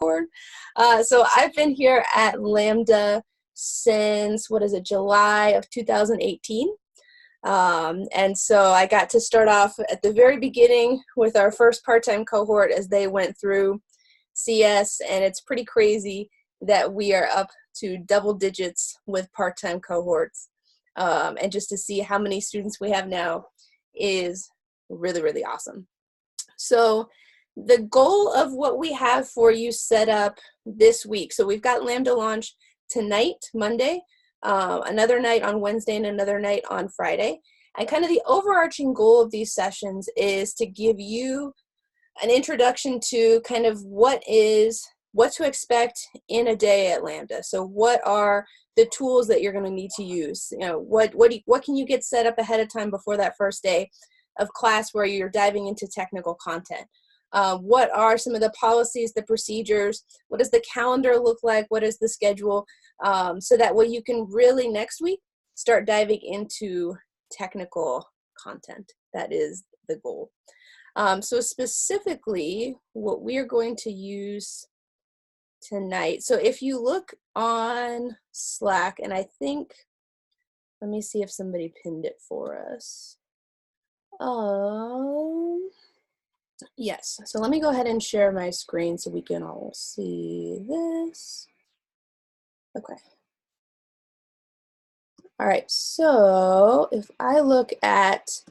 record. So I've been here at Lambda since, what is it, July of 2018. And so I got to start off at the very beginning with our first part-time cohort as they went through CS, and it's pretty crazy that we are up to double digits with part-time cohorts. And just to see how many students we have now is really, really awesome. So the goal of what we have for you set up this week, so we've got Lambda launch tonight, Monday, another night on Wednesday, and another night on Friday. And kind of the overarching goal of these sessions is to give you an introduction to kind of what to expect in a day at Lambda. So what are the tools that you're going to need to use? You know, what can you get set up ahead of time before that first day of class where you're diving into technical content? What are some of the policies, the procedures? What does the calendar look like? What is the schedule? So that way you can really next week start diving into technical content. That is the goal. So specifically, what we are going to use tonight. So if you look on Slack, and I think, let me see if somebody pinned it for us. Yes, so let me go ahead and share my screen so we can all see this. Okay. All right, so if I look at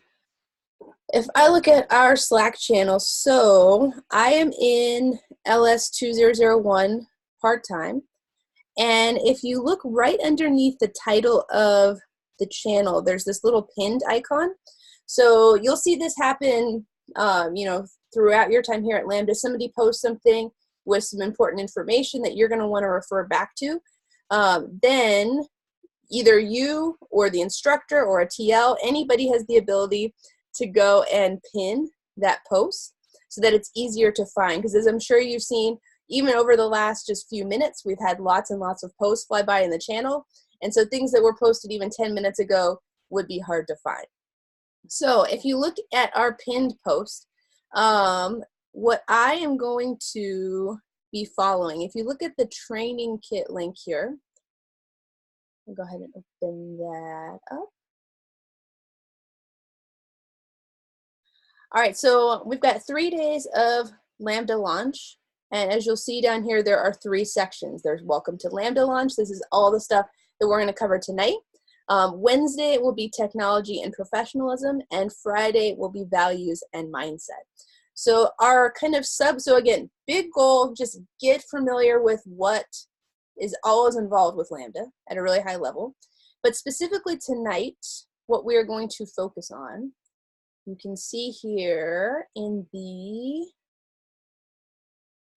our Slack channel, so I am in LS2001 part-time, and if you look right underneath the title of the channel, there's this little pinned icon. So you'll see this happen, you know, throughout your time here at Lambda. Somebody posts something with some important information that you're going to want to refer back to. Then either you or the instructor or a TL, anybody has the ability to go and pin that post so that it's easier to find. Because as I'm sure you've seen, even over the last just few minutes, we've had lots and lots of posts fly by in the channel. And so things that were posted even 10 minutes ago would be hard to find. So if you look at our pinned post, what I am going to be following, if you look at the training kit link here, I'll go ahead and open that up. All right, so we've got 3 days of Lambda launch. And as you'll see down here, there are 3 sections. There's Welcome to Lambda launch. This is all the stuff that we're going to cover tonight. Wednesday will be technology and professionalism, and Friday will be values and mindset. So our kind of so again, big goal, just get familiar with what is always involved with Lambda at a really high level. But specifically tonight, what we are going to focus on, you can see here in the,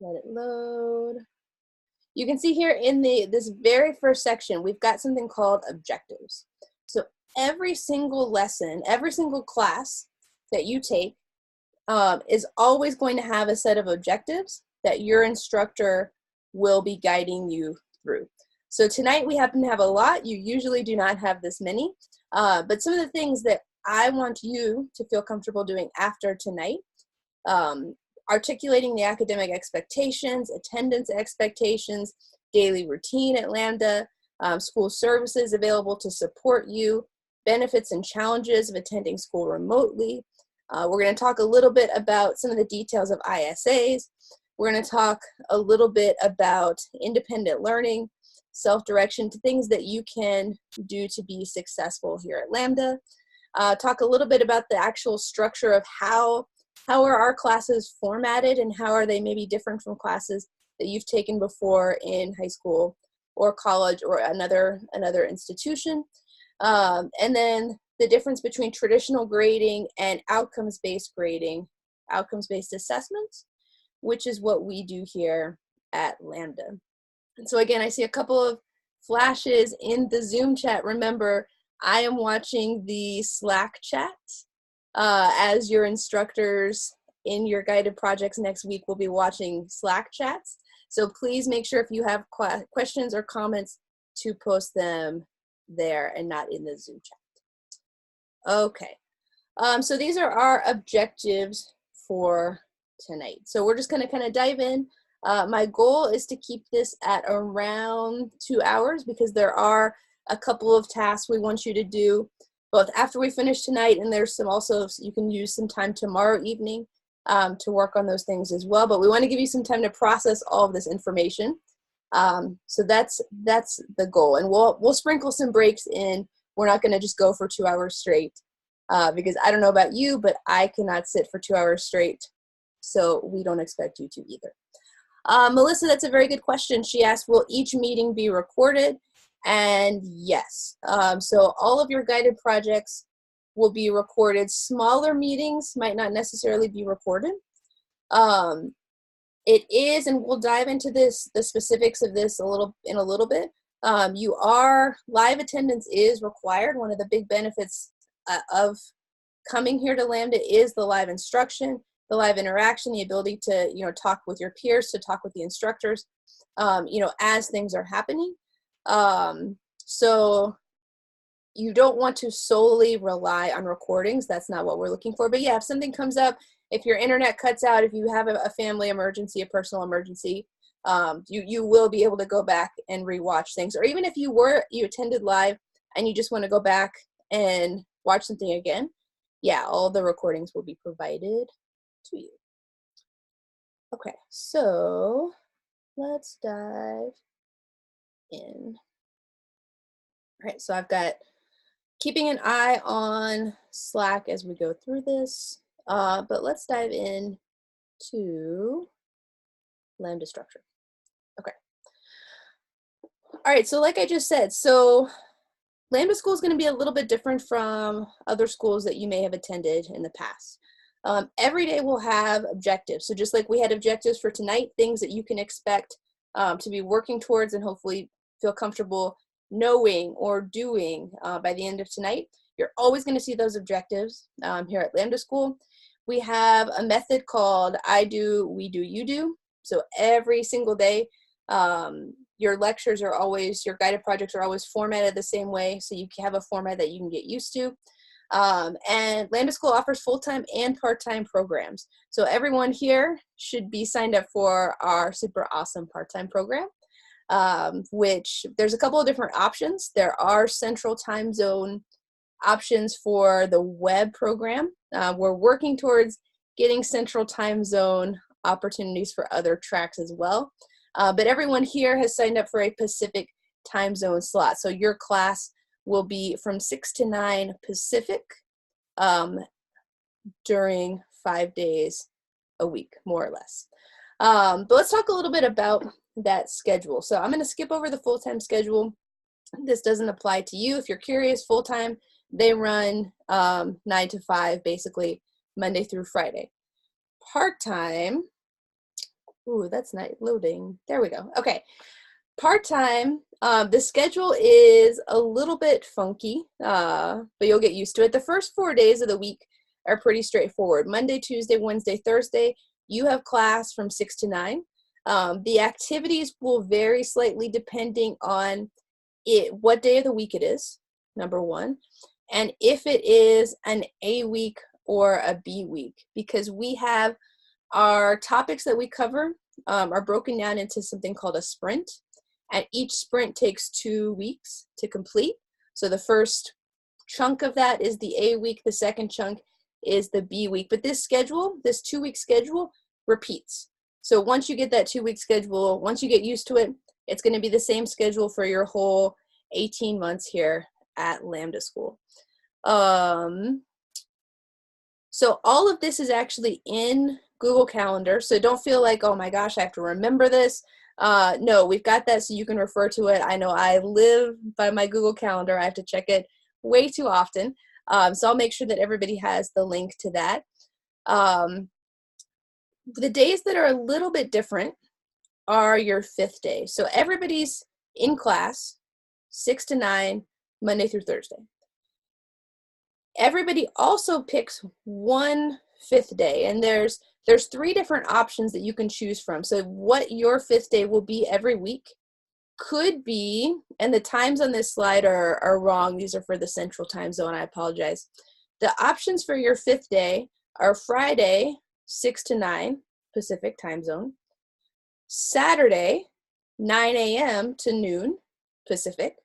let it load. You can see here in this very first section, we've got something called objectives. So every single lesson, every single class that you take is always going to have a set of objectives that your instructor will be guiding you through. So tonight we happen to have a lot. You usually do not have this many, but some of the things that I want you to feel comfortable doing after tonight, articulating the academic expectations, attendance expectations, daily routine at Lambda, school services available to support you, benefits and challenges of attending school remotely. We're going to talk a little bit about some of the details of ISAs. We're going to talk a little bit about independent learning, self-direction, to things that you can do to be successful here at Lambda. Talk a little bit about the actual structure of how are our classes formatted and how are they maybe different from classes that you've taken before in high school or college or another institution. And then the difference between traditional grading and outcomes-based grading, outcomes-based assessments, which is what we do here at Lambda. And so again, I see a couple of flashes in the Zoom chat. Remember, I am watching the Slack chat as your instructors in your guided projects next week will be watching Slack chats. So please make sure if you have questions or comments to post them there and not in the Zoom chat. Okay, so these are our objectives for tonight. So we're just going to kind of dive in. My goal is to keep this at around 2 hours because there are a couple of tasks we want you to do both after we finish tonight, and there's some also, you can use some time tomorrow evening to work on those things as well. But we want to give you some time to process all of this information. So that's the goal, and we'll sprinkle some breaks in. We're not going to just go for 2 hours straight because I don't know about you, but I cannot sit for 2 hours straight. So we don't expect you to either. Melissa, that's a very good question. She asked, will each meeting be recorded? And yes. So all of your guided projects will be recorded. Smaller meetings might not necessarily be recorded. It is, and we'll dive into this, the specifics of this in a little bit. Live attendance is required. One of the big benefits of coming here to Lambda is the live instruction, the live interaction, the ability to, talk with your peers, to talk with the instructors, as things are happening. So you don't want to solely rely on recordings. That's not what we're looking for. But yeah, if something comes up, if your internet cuts out, if you have a family emergency, a personal emergency, you will be able to go back and rewatch things. Or even if you attended live and you just want to go back and watch something again, yeah, all the recordings will be provided to you. Okay, so let's dive in. All right, so I've got keeping an eye on Slack as we go through this, but let's dive in to Lambda structure. Okay. All right, so like I just said, so Lambda school is going to be a little bit different from other schools that you may have attended in the past. Every day we'll have objectives. So just like we had objectives for tonight, things that you can expect to be working towards and hopefully feel comfortable knowing or doing by the end of tonight. You're always going to see those objectives here at Lambda School. We have a method called I do, we do, you do. So every single day, your lectures are always, your guided projects are always formatted the same way, so you can have a format that you can get used to. And Lambda School offers full-time and part-time programs. So everyone here should be signed up for our super awesome part-time program, which there's a couple of different options. There are central time zone options for the web program. We're working towards getting central time zone opportunities for other tracks as well. But everyone here has signed up for a Pacific time zone slot. So your class will be from 6 to 9 Pacific during 5 days a week, more or less. But let's talk a little bit about that schedule. So I'm going to skip over the full-time schedule. This doesn't apply to you. If you're curious, full-time, they run 9 to 5, basically Monday through Friday. Part-time, ooh, that's not loading. There we go. Okay. Part-time, the schedule is a little bit funky, but you'll get used to it. The first 4 days of the week are pretty straightforward. Monday, Tuesday, Wednesday, Thursday, you have class from 6 to 9. The activities will vary slightly depending on what day of the week it is, number one, and if it is an A week or a B week, because we have our topics that we cover are broken down into something called a sprint, and each sprint takes 2 weeks to complete. So the first chunk of that is the A week, the second chunk is the B week, but this schedule, this 2-week schedule repeats. So once you get that 2-week schedule, once you get used to it, it's going to be the same schedule for your whole 18 months here at Lambda School. So all of this is actually in Google Calendar. So don't feel like, oh my gosh, I have to remember this. No, we've got that so you can refer to it. I know I live by my Google Calendar. I have to check it way too often. So I'll make sure that everybody has the link to that. The days that are a little bit different are your 5th day. So everybody's in class 6 to 9, Monday through Thursday. Everybody also picks one 5th day, and there's 3 different options that you can choose from. So what your 5th day will be every week could be, and the times on this slide are wrong. These are for the central time zone. I apologize. The options for your 5th day are Friday, 6 to 9 Pacific time zone, Saturday, 9 a.m. to noon Pacific,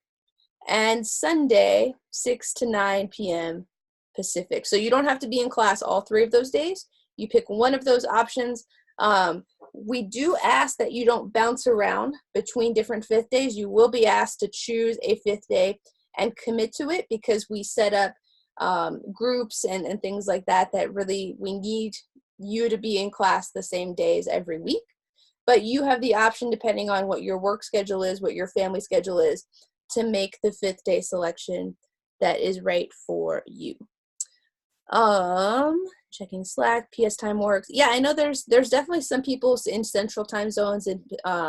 and Sunday, 6 to 9 p.m. Pacific. So you don't have to be in class all 3 of those days. You pick one of those options. We do ask that you don't bounce around between different 5th days. You will be asked to choose a 5th day and commit to it, because we set up groups and things like that really, we need you to be in class the same days every week. But you have the option, depending on what your work schedule is, what your family schedule is, to make the 5th day selection that is right for you. Checking Slack, PS time works. Yeah, I know there's definitely some people in central time zones and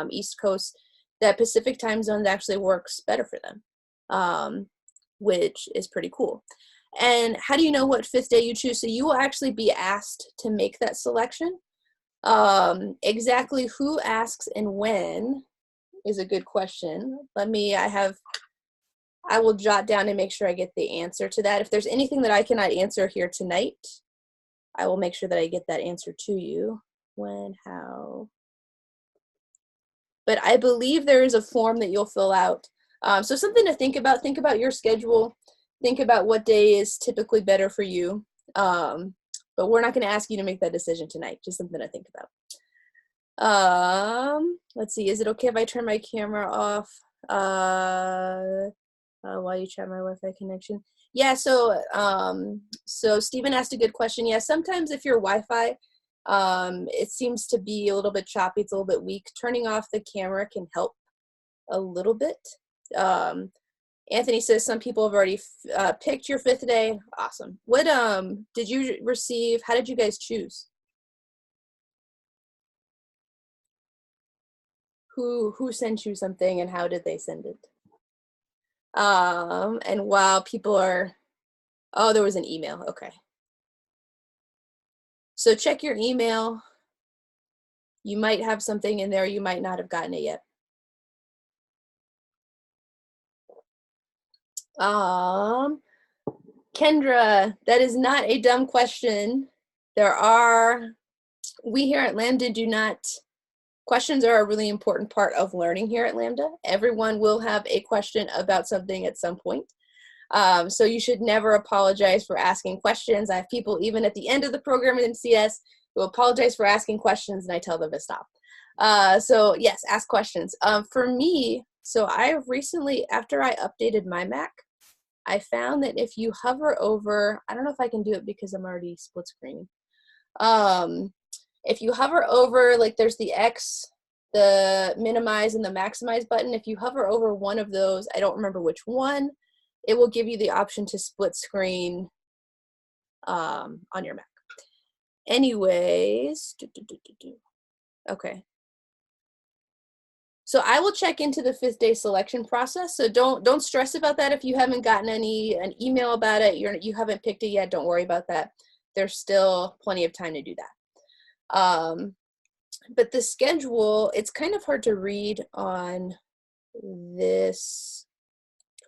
East Coast that Pacific time zone actually works better for them, which is pretty cool. And how do you know what 5th day you choose? So you will actually be asked to make that selection. Exactly who asks and when is a good question. I will jot down and make sure I get the answer to that. If there's anything that I cannot answer here tonight, I will make sure that I get that answer to you. When, how. But I believe there is a form that you'll fill out. So something to think about. Think about your schedule. Think about what day is typically better for you. But we're not going to ask you to make that decision tonight. Just something to think about. Let's see. Is it okay if I turn my camera off while you chat my Wi-Fi connection? Yeah. So Stephen asked a good question. Yeah. Sometimes if your Wi-Fi, it seems to be a little bit choppy. It's a little bit weak. Turning off the camera can help a little bit. Anthony says some people have already picked your 5th day. Awesome. What did you receive? How did you guys choose? Who sent you something and how did they send it? And while people are, oh, there was an email. Okay. So check your email. You might have something in there. You might not have gotten it yet. Kendra, that is not a dumb question. We here at Lambda questions are a really important part of learning here at Lambda. Everyone will have a question about something at some point. So you should never apologize for asking questions. I have people even at the end of the program in CS who apologize for asking questions, and I tell them to stop. So yes, ask questions. For me, so I recently, after I updated my Mac, I found that if you hover over, I don't know if I can do it because I'm already split screen. If you hover over, like there's the X, the minimize and the maximize button. If you hover over one of those, I don't remember which one, it will give you the option to split screen on your Mac. Anyways, okay. So I will check into the 5th day selection process. So don't stress about that if you haven't gotten an email about it. You haven't picked it yet. Don't worry about that. There's still plenty of time to do that. But the schedule, it's kind of hard to read on this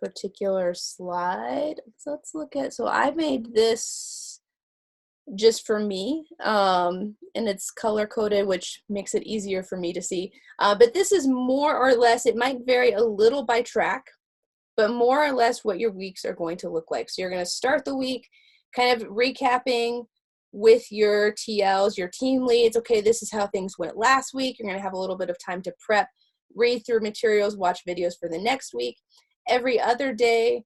particular slide. So let's look at, so I made this just for me, and it's color coded, which makes it easier for me to see. But this is more or less, it might vary a little by track, but more or less what your weeks are going to look like. So you're going to start the week kind of recapping with your TLs, your team leads. Okay, this is how things went last week. You're going to have a little bit of time to prep, read through materials, watch videos for the next week. Every other day,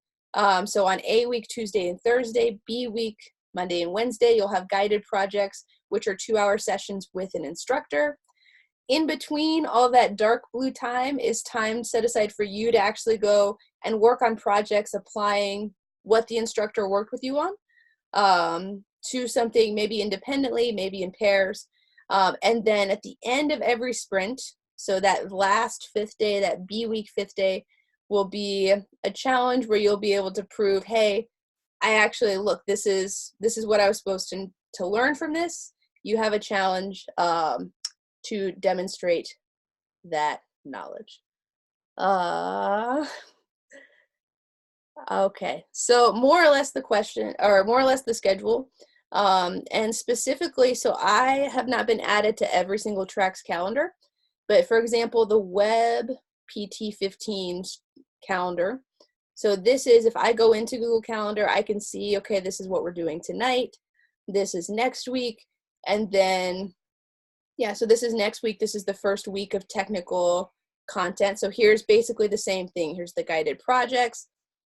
so on A week, Tuesday and Thursday, B week, Monday and Wednesday, you'll have guided projects, which are 2-hour sessions with an instructor. In between all that dark blue time is time set aside for you to actually go and work on projects applying what the instructor worked with you on to something maybe independently, maybe in pairs. And then at the end of every sprint, so that last 5th day, that B week 5th day, will be a challenge where you'll be able to prove, hey, I actually, look, this is what I was supposed to learn from this. You have a challenge to demonstrate that knowledge. Okay, so more or less the question, or more or less the schedule, and specifically, so I have not been added to every single track's calendar. But for example, the web PT15 calendar. So this is, if I go into Google Calendar, I can see, okay, this is what we're doing tonight. This is next week. And then, yeah, so this is next week. This is the first week of technical content. So here's basically the same thing. Here's the guided projects,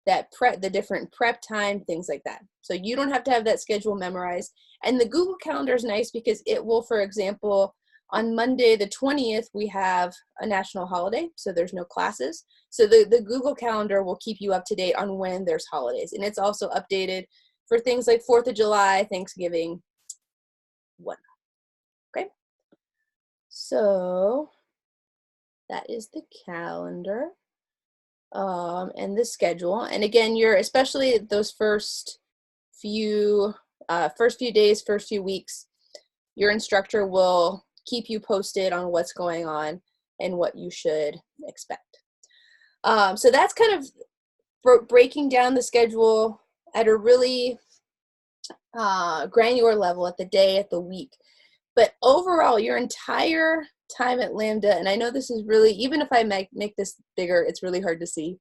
that prep, the different prep time, things like that. So you don't have to have that schedule memorized. And the Google Calendar is nice because it will, for example, on Monday the 20th, we have a national holiday, so there's no classes. So the Google Calendar will keep you up to date on when there's holidays. And it's also updated for things like 4th of July, Thanksgiving, whatnot. Okay? So that is the calendar and the schedule. And again, you're, especially those first few days, first few weeks, your instructor will keep you posted on what's going on and what you should expect. So that's kind of breaking down the schedule at a really granular level, at the day, at the week. But overall, your entire time at Lambda, and I know this is really, even if I make this bigger, it's really hard to see.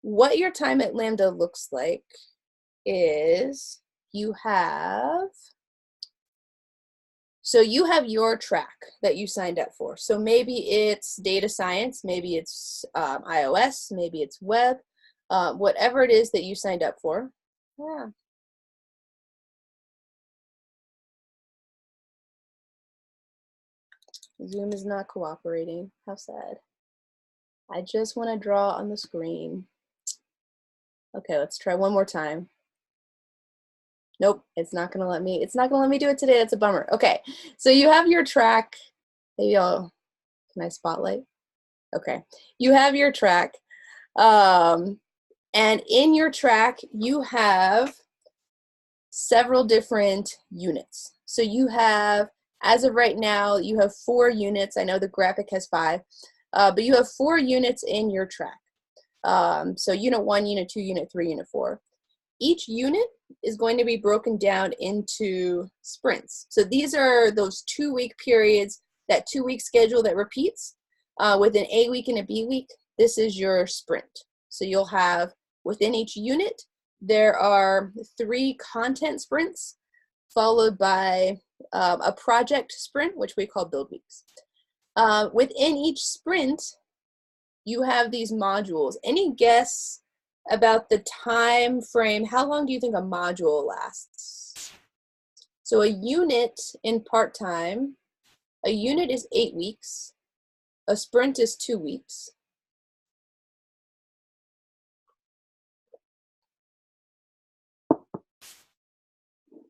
What your time at Lambda looks like is you have your track that you signed up for. So maybe it's data science, maybe it's iOS, maybe it's web, whatever it is that you signed up for. Yeah. Zoom is not cooperating. How sad. I just want to draw on the screen. Okay, let's try one more time. Nope, it's not gonna let me do it today. That's a bummer. Okay, so you have your track. Maybe can I spotlight? Okay, you have your track. And in your track, you have several different units. So you have, as of right now, you have 4 units. I know the graphic has 5, but you have 4 units in your track. So unit 1, unit 2, unit 3, unit 4. Each unit is going to be broken down into sprints. So these are those 2-week periods, that 2-week schedule that repeats with an A week and a B week. This is your sprint. So you'll have, within each unit, there are 3 content sprints, followed by a project sprint, which we call build weeks. Within each sprint, you have these modules. Any guess about the time frame? How long do you think a module lasts? So a unit in part-time, a unit is 8 weeks. A sprint is 2 weeks.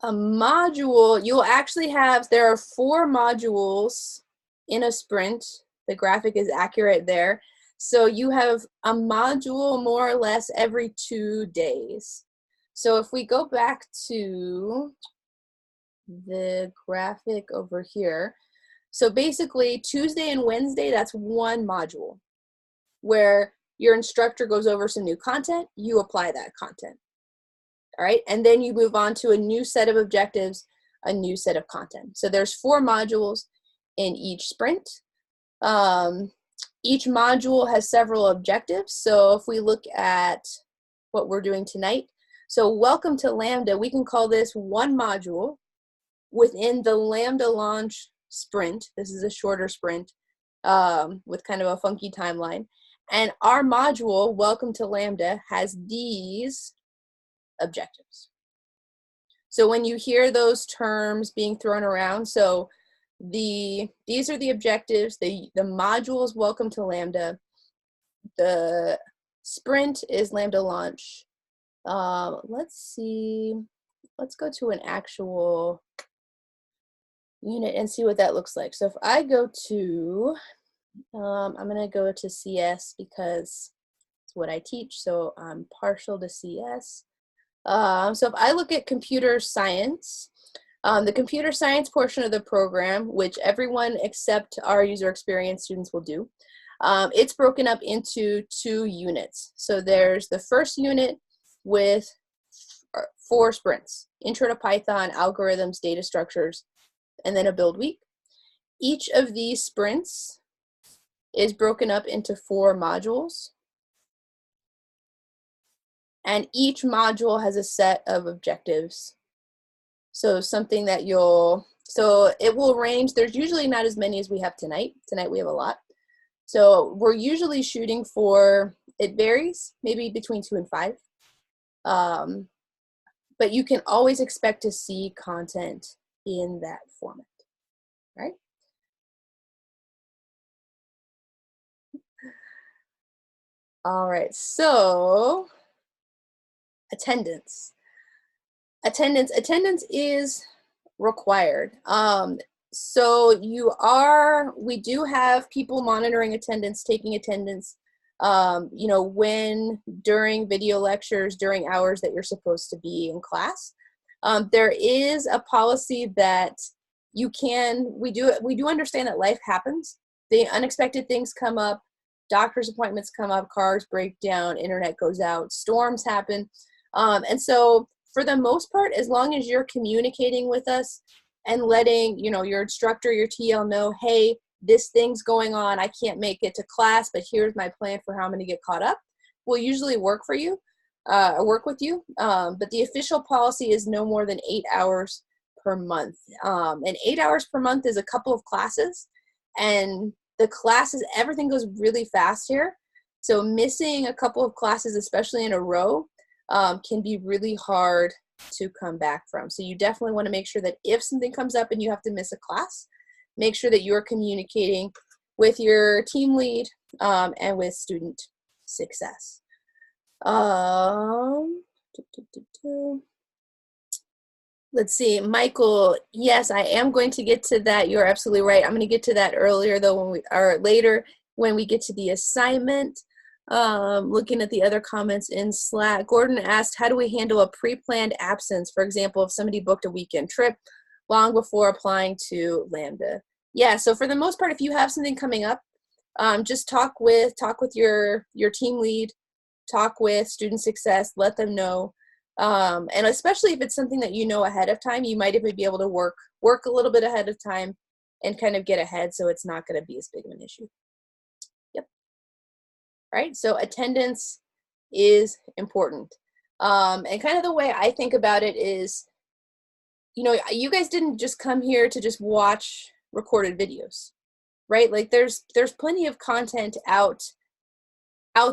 A module, you'll actually have, there are 4 modules in a sprint. The graphic is accurate there. So you have a module more or less every 2 days. So if we go back to the graphic over here, so basically Tuesday and Wednesday, that's 1 module where your instructor goes over some new content, you apply that content. All right, and then you move on to a new set of objectives, a new set of content. So there's 4 modules in each sprint. Each module has several objectives. So if we look at what we're doing tonight, so welcome to Lambda, we can call this 1 module within the Lambda launch sprint. This is a shorter sprint with kind of a funky timeline. And our module, Welcome to Lambda, has these objectives. So when you hear those terms being thrown around, so these are the objectives, the module is Welcome to Lambda, the sprint is Lambda launch. Let's see, let's go to an actual unit and see what that looks like. So if I go to, I'm gonna go to CS because it's what I teach, so I'm partial to CS. So if I look at computer science, the computer science portion of the program, which everyone except our user experience students will do, it's broken up into 2 units. So there's the first unit with 4 sprints: Intro to Python, algorithms, data structures, and then a build week. Each of these sprints is broken up into 4 modules. And each module has a set of objectives. So something that so it will range, there's usually not as many as we have tonight. Tonight we have a lot. So we're usually shooting for, it varies, maybe between 2 and 5. But you can always expect to see content in that format, right? All right, so attendance. Attendance is required. So we do have people monitoring attendance, taking attendance, you know, during video lectures, during hours that you're supposed to be in class. There is a policy that we do understand that life happens. The unexpected things come up, doctor's appointments come up, cars break down, internet goes out, storms happen. And so for the most part, as long as you're communicating with us and letting, you know, your instructor, your TL know, hey, this thing's going on, I can't make it to class, but here's my plan for how I'm gonna get caught up, we'll usually work with you. But the official policy is no more than 8 hours per month. And 8 hours per month is a couple of classes, and the classes, everything goes really fast here. So missing a couple of classes, especially in a row, can be really hard to come back from. So you definitely want to make sure that if something comes up and you have to miss a class, make sure that you're communicating with your team lead and with student success. Let's see, Michael, yes, I am going to get to that. You're absolutely right. I'm going to get to that earlier though, later when we get to the assignment. Looking at the other comments in Slack, Gordon asked, how do we handle a pre-planned absence? For example, if somebody booked a weekend trip long before applying to Lambda. Yeah, so for the most part, if you have something coming up, just talk with your team lead, talk with student success, let them know. And especially if it's something that you know ahead of time, you might even be able to work a little bit ahead of time and kind of get ahead so it's not going to be as big of an issue. Yep. Right, so attendance is important. And kind of the way I think about it is, you know, you guys didn't just come here to just watch recorded videos, right? Like there's plenty of content out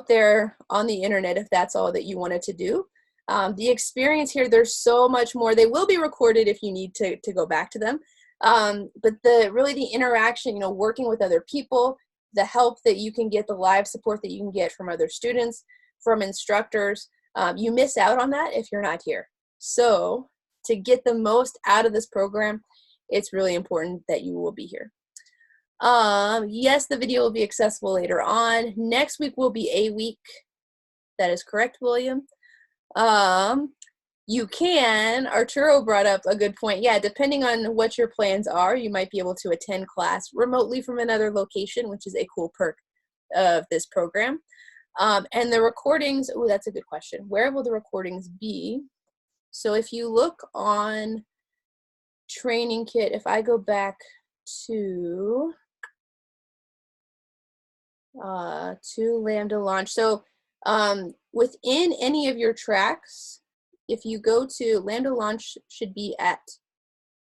there on the internet if that's all that you wanted to do. The experience here, there's so much more. They will be recorded if you need to go back to them. But the interaction, you know, working with other people, the help that you can get, the live support that you can get from other students, from instructors, you miss out on that if you're not here. So to get the most out of this program, it's really important that you will be here. Yes, the video will be accessible later on. Next week will be a week. That is correct, William. You can, Arturo brought up a good point. Yeah, depending on what your plans are, you might be able to attend class remotely from another location, which is a cool perk of this program. And the recordings, oh, that's a good question. Where will the recordings be? So if you look on Training Kit, if I go back to Lambda launch, so within any of your tracks, if you go to Lambda launch, should be at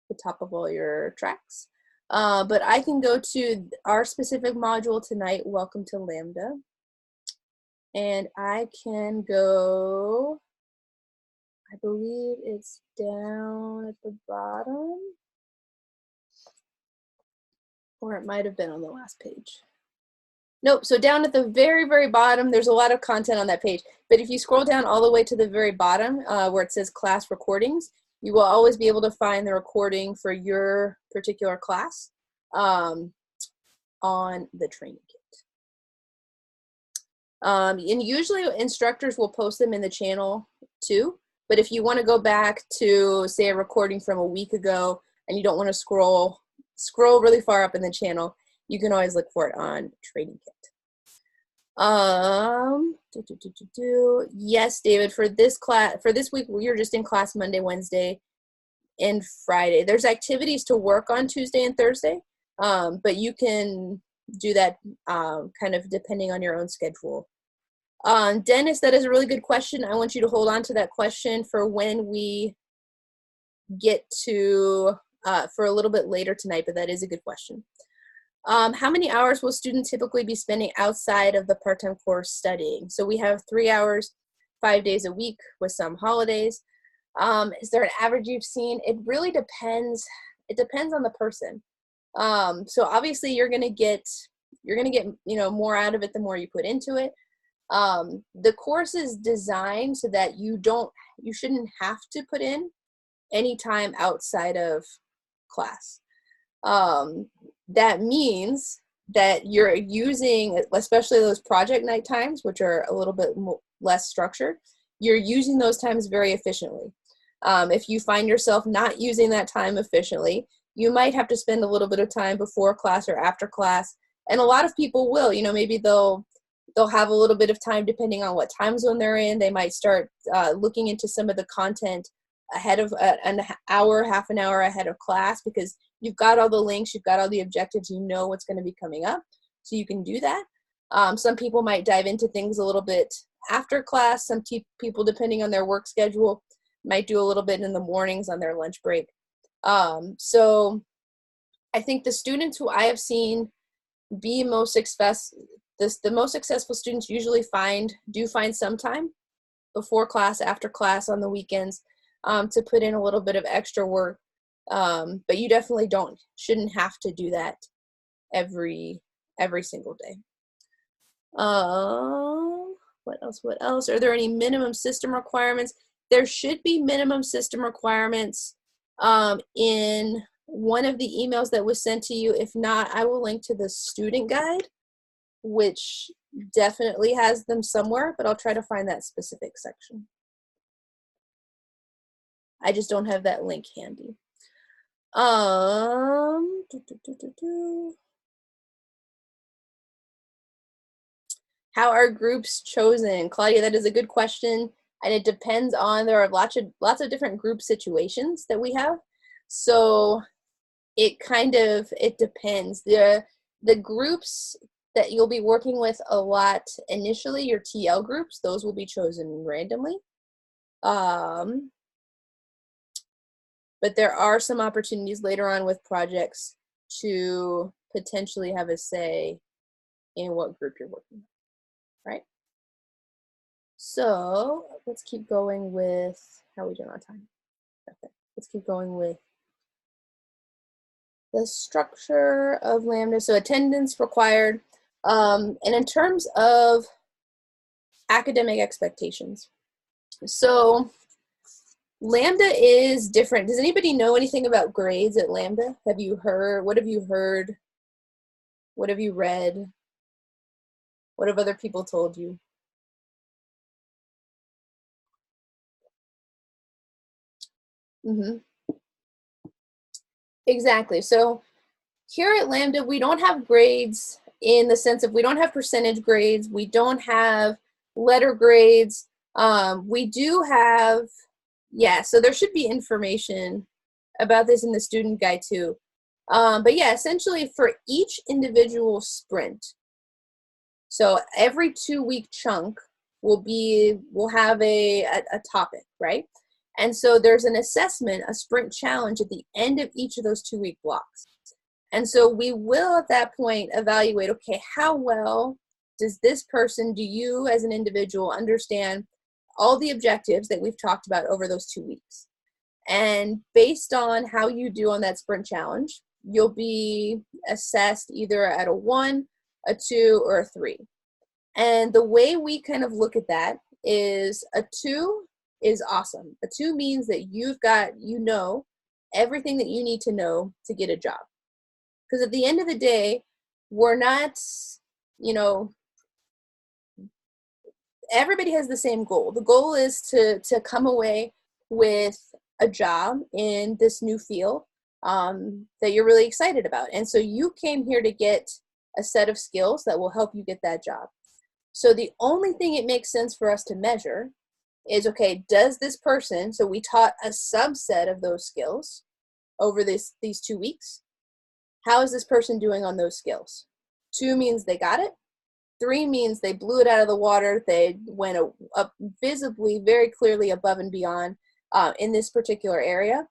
the top of all your tracks. But I can go to our specific module tonight, Welcome to Lambda, and I can go, I believe it's down at the bottom, or it might have been on the last page. Nope, so down at the very, very bottom, there's a lot of content on that page. But if you scroll down all the way to the very bottom where it says class recordings, you will always be able to find the recording for your particular class on the training kit. And usually instructors will post them in the channel too. But if you want to go back to, say, a recording from a week ago and you don't want to scroll really far up in the channel, you can always look for it on Training Kit. Yes, David, for this week, you're just in class Monday, Wednesday, and Friday. There's activities to work on Tuesday and Thursday, but you can do that kind of depending on your own schedule. Dennis, that is a really good question. I want you to hold on to that question for when we get to, for a little bit later tonight, but that is a good question. How many hours will students typically be spending outside of the part-time course studying? So we have 3 hours, 5 days a week with some holidays. Is there an average you've seen? It really depends. It depends on the person. So obviously you're gonna get, more out of it the more you put into it. The course is designed so that you shouldn't have to put in any time outside of class. That means that you're using, especially those project night times, which are a little bit less structured, you're using those times very efficiently. If you find yourself not using that time efficiently, you might have to spend a little bit of time before class or after class. And a lot of people will, maybe they'll have a little bit of time depending on what time zone they're in. They might start looking into some of the content ahead of an hour, half an hour ahead of class, because you've got all the links, you've got all the objectives, you know what's going to be coming up, so you can do that. Some people might dive into things a little bit after class. Some people, depending on their work schedule, might do a little bit in the mornings on their lunch break. So I think the students who I have seen be most successful, the most successful students usually do find some time before class, after class, on the weekends, to put in a little bit of extra work. But you definitely shouldn't have to do that every single day. What else? Are there any minimum system requirements? There should be minimum system requirements in one of the emails that was sent to you. If not, I will link to the student guide, which definitely has them somewhere, but I'll try to find that specific section. I just don't have that link handy. How are groups chosen? Claudia, that is a good question. And it depends on, there are lots of different group situations that we have. So it depends. The groups that you'll be working with a lot initially, your TL groups, those will be chosen randomly. But there are some opportunities later on with projects to potentially have a say in what group you're working with, right? So let's keep going with, how are we doing on time? Okay, let's keep going with the structure of Lambda. So attendance required. And in terms of academic expectations, so Lambda is different. Does anybody know anything about grades at Lambda? Have you heard? What have you heard? What have you read? What have other people told you? Mm-hmm. Exactly. So here at Lambda, we don't have grades in the sense of, we don't have percentage grades. We don't have letter grades. We do have, yeah, so there should be information about this in the student guide too. But yeah, essentially for each individual sprint, so every 2-week chunk will have a topic, right? And so there's an assessment, a sprint challenge at the end of each of those 2-week blocks. And so we will at that point evaluate, okay, how well do you as an individual understand all the objectives that we've talked about over those 2 weeks? And based on how you do on that sprint challenge, you'll be assessed either at a 1, a 2, or a 3. And the way we kind of look at that is, a 2 is awesome. A 2 means that you know everything that you need to know to get a job. Because at the end of the day, we're not, everybody has the same goal. The goal is to come away with a job in this new field that you're really excited about. And so you came here to get a set of skills that will help you get that job. So the only thing it makes sense for us to measure is, okay, does this person, so we taught a subset of those skills over these 2 weeks, How is this person doing on those skills? 2 means they got it. 3 means they blew it out of the water. They went up visibly, very clearly above and beyond in this particular area.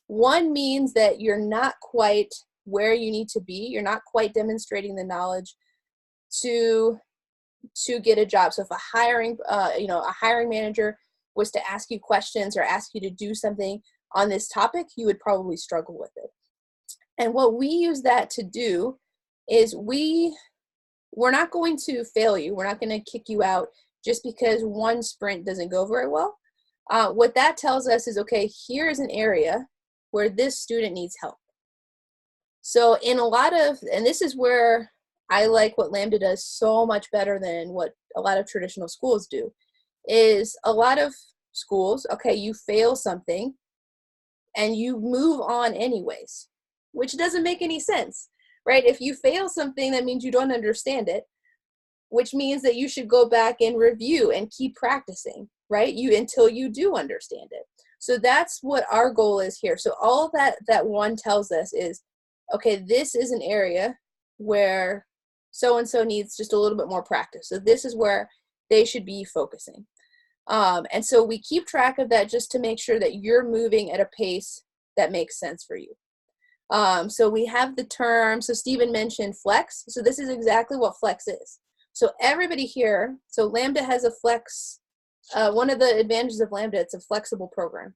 1 means that you're not quite where you need to be. You're not quite demonstrating the knowledge to get a job. So if a hiring manager was to ask you questions or ask you to do something on this topic, you would probably struggle with it. And what we use that to do is we're not going to fail you. We're not going to kick you out just because one sprint doesn't go very well. What that tells us is, okay, here's an area where this student needs help. So in a lot of, and this is where I like what Lambda does so much better than what a lot of traditional schools do, is a lot of schools, okay, you fail something and you move on anyways, which doesn't make any sense, right? If you fail something, that means you don't understand it, which means that you should go back and review and keep practicing, right? Until you do understand it. So that's what our goal is here. So all that 1 tells us is, okay, this is an area where so-and-so needs just a little bit more practice. So this is where they should be focusing. And so we keep track of that just to make sure that you're moving at a pace that makes sense for you. So we have the term, so Stephen mentioned flex. So this is exactly what flex is. So everybody here, so Lambda has a flex. One of the advantages of Lambda, it's a flexible program.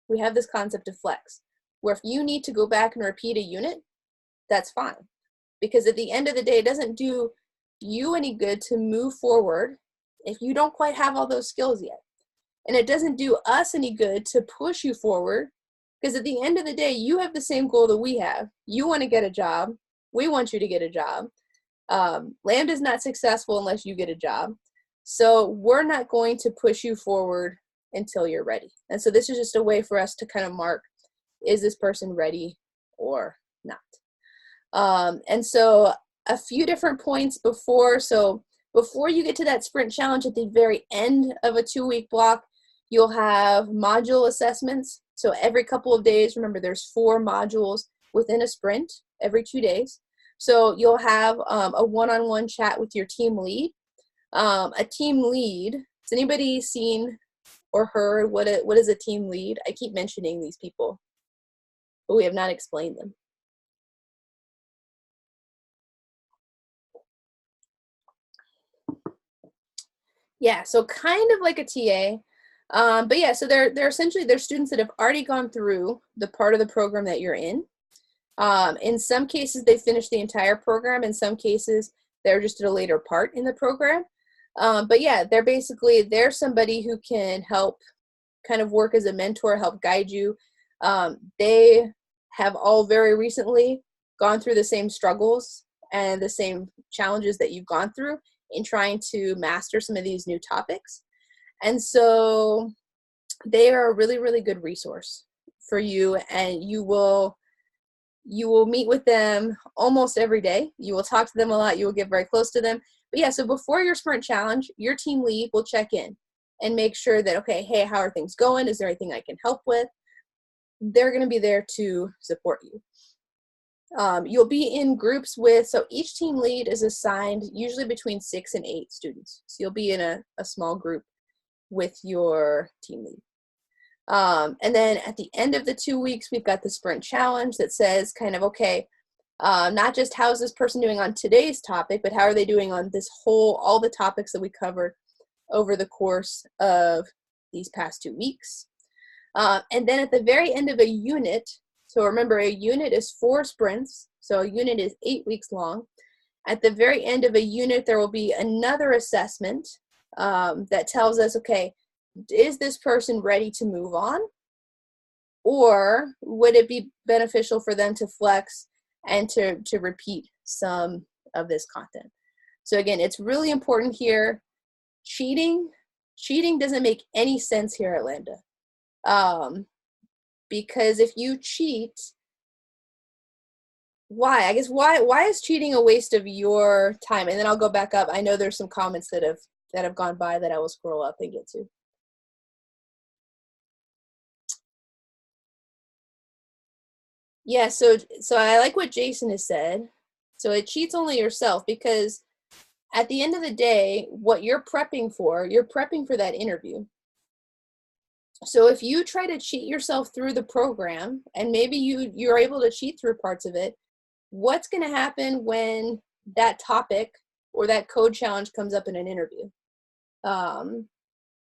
We have this concept of flex, where if you need to go back and repeat a unit, that's fine. Because at the end of the day, it doesn't do you any good to move forward if you don't quite have all those skills yet. And it doesn't do us any good to push you forward, because at the end of the day, you have the same goal that we have. You want to get a job. We want you to get a job. Lambda is not successful unless you get a job. So we're not going to push you forward until you're ready. And so this is just a way for us to kind of mark, is this person ready or not? And so a few different points before you get to that sprint challenge, at the very end of a 2-week block, you'll have module assessments. So every couple of days, remember there's 4 modules within a sprint every 2 days. So you'll have a one-on-one chat with your team lead. A team lead, has anybody seen or heard what is a team lead? I keep mentioning these people, but we have not explained them. Yeah, so kind of like a TA. But yeah, so they're essentially students that have already gone through the part of the program that you're in. In some cases, they finish the entire program. In some cases, they're just at a later part in the program. But yeah, they're somebody who can help kind of work as a mentor, help guide you. They have all very recently gone through the same struggles and the same challenges that you've gone through in trying to master some of these new topics. And so they are a really, really good resource for you, and you will meet with them almost every day. You will talk to them a lot. You will get very close to them. But yeah, so before your sprint challenge, your team lead will check in and make sure that, okay, hey, how are things going? Is there anything I can help with? They're going to be there to support you. You'll be in groups so each team lead is assigned usually between 6 and 8 students. So you'll be in a small group with your team lead. And then at the end of the 2 weeks, we've got the sprint challenge that says kind of, okay, not just how's this person doing on today's topic, but how are they doing on all the topics that we covered over the course of these past 2 weeks. And then at the very end of a unit, so remember, a unit is 4 sprints, so a unit is 8 weeks long. At the very end of a unit, there will be another assessment that tells us, okay, is this person ready to move on? Or would it be beneficial for them to flex and to repeat some of this content? So again, it's really important here. Cheating doesn't make any sense here at Lambda. Because if you cheat, why? I guess why is cheating a waste of your time? And then I'll go back up. I know there's some comments that have gone by that I will scroll up and get to. Yeah, so I like what Jason has said. So it cheats only yourself, because at the end of the day, what you're prepping for that interview. So if you try to cheat yourself through the program, and maybe you're able to cheat through parts of it, what's going to happen when that topic or that code challenge comes up in an interview? Um,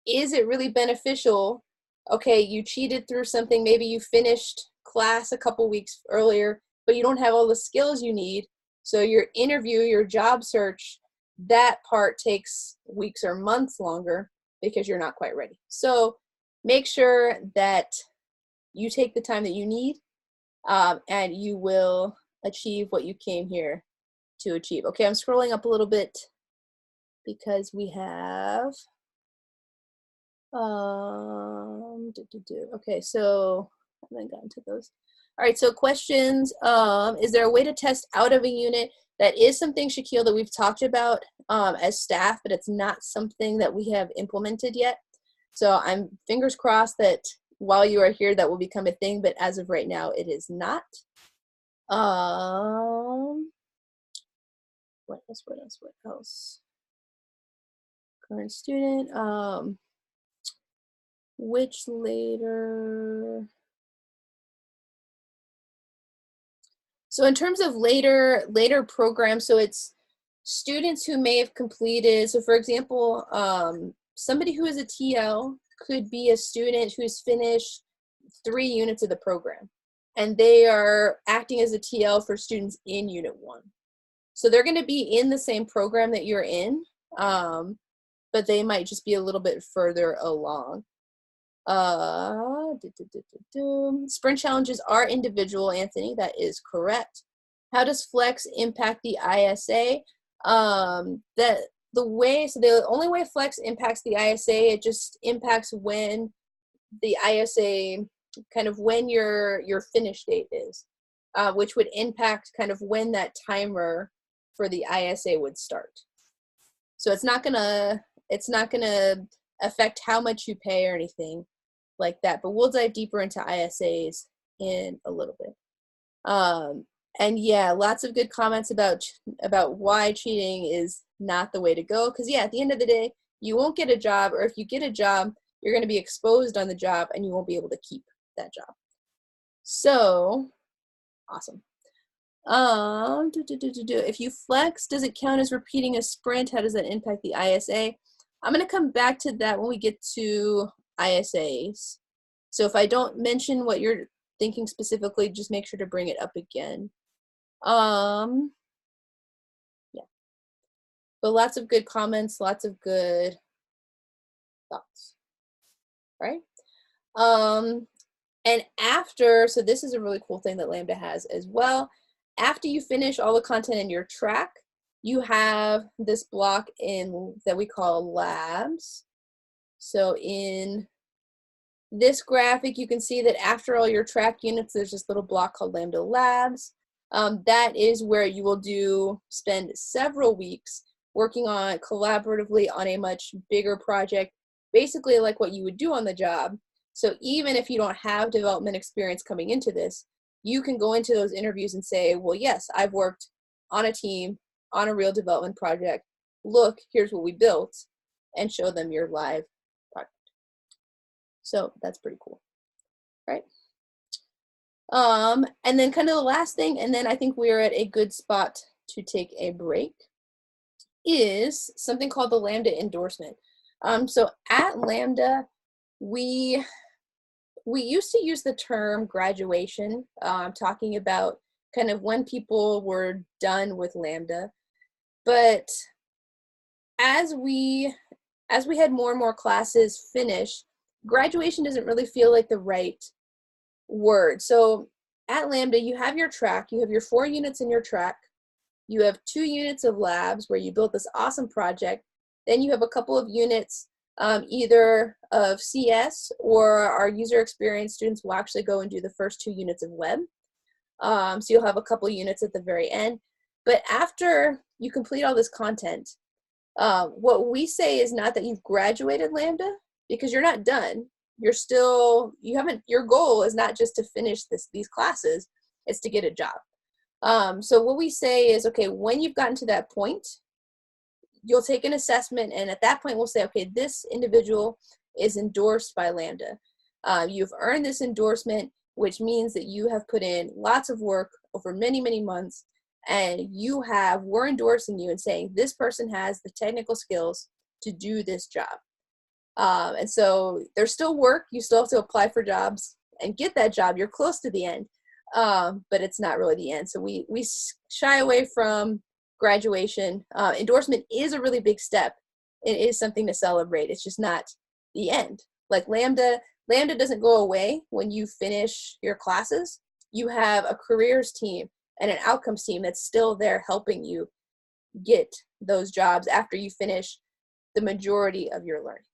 is it really beneficial? Okay, you cheated through something, maybe you finished class a couple weeks earlier, but you don't have all the skills you need. So your interview, your job search, that part takes weeks or months longer because you're not quite ready. So make sure that you take the time that you need, and you will achieve what you came here to achieve. Okay, I'm scrolling up a little bit because we have okay, so I haven't gotten to those. All right, so questions. Is there a way to test out of a unit? That is something, Shaquille, that we've talked about as staff, but it's not something that we have implemented yet. So I'm fingers crossed that while you are here, that will become a thing, but as of right now, it is not. What else? Current student. Which later? So in terms of later programs, so it's students who may have completed. So for example, somebody who is a TL could be a student who's finished 3 units of the program, and they are acting as a TL for students in Unit 1. So they're going to be in the same program that you're in, but they might just be a little bit further along. Sprint challenges are individual, Anthony. That is correct. How does Flex impact the ISA? The only way Flex impacts the ISA, it just impacts when the ISA, kind of when your finish date is, which would impact kind of when that timer for the ISA would start. So it's not gonna affect how much you pay or anything like that, but we'll dive deeper into ISAs in a little bit. And yeah, lots of good comments about why cheating is not the way to go, because yeah, at the end of the day, you won't get a job, or if you get a job, you're going to be exposed on the job and you won't be able to keep that job. So awesome. If you flex, does it count as repeating a sprint? How does that impact the ISA? I'm going to come back to that when we get to ISAs. So if I don't mention what you're thinking specifically, just make sure to bring it up again. Yeah. But lots of good comments, lots of good thoughts, right? And after, so this is a really cool thing that Lambda has as well. After you finish all the content in your track, you have this block in that we call labs. So in this graphic, you can see that after all your track units, there's this little block called Lambda Labs. That is where you will spend several weeks working on collaboratively on a much bigger project, basically like what you would do on the job. So even if you don't have development experience coming into this, you can go into those interviews and say, well, yes, I've worked on a team, on a real development project. Look, here's what we built, and show them your live project. So that's pretty cool, right? And then kind of the last thing, and then I think we're at a good spot to take a break, is something called the Lambda endorsement. So at Lambda, we used to use the term graduation, talking about kind of when people were done with Lambda. But as we had more and more classes finish, graduation doesn't really feel like the right word. So at Lambda, you have your track, you have your 4 units in your track, you have 2 units of labs where you built this awesome project, then you have a couple of units either of CS, or our user experience students will actually go and do the first 2 units of web. So you'll have a couple units at the very end. But after you complete all this content, what we say is not that you've graduated Lambda, because you're not done. Your goal is not just to finish these classes. it's to get a job. So what we say is, okay, when you've gotten to that point, you'll take an assessment, and at that point we'll say, okay, this individual is endorsed by Lambda. You've earned this endorsement, which means that you have put in lots of work over many, many months, and we're endorsing you and saying this person has the technical skills to do this job. And so there's still work. You still have to apply for jobs and get that job. You're close to the end, but it's not really the end. So we shy away from graduation. Endorsement is a really big step. It is something to celebrate. It's just not the end. Like Lambda doesn't go away when you finish your classes. You have a careers team and an outcomes team that's still there helping you get those jobs after you finish the majority of your learning.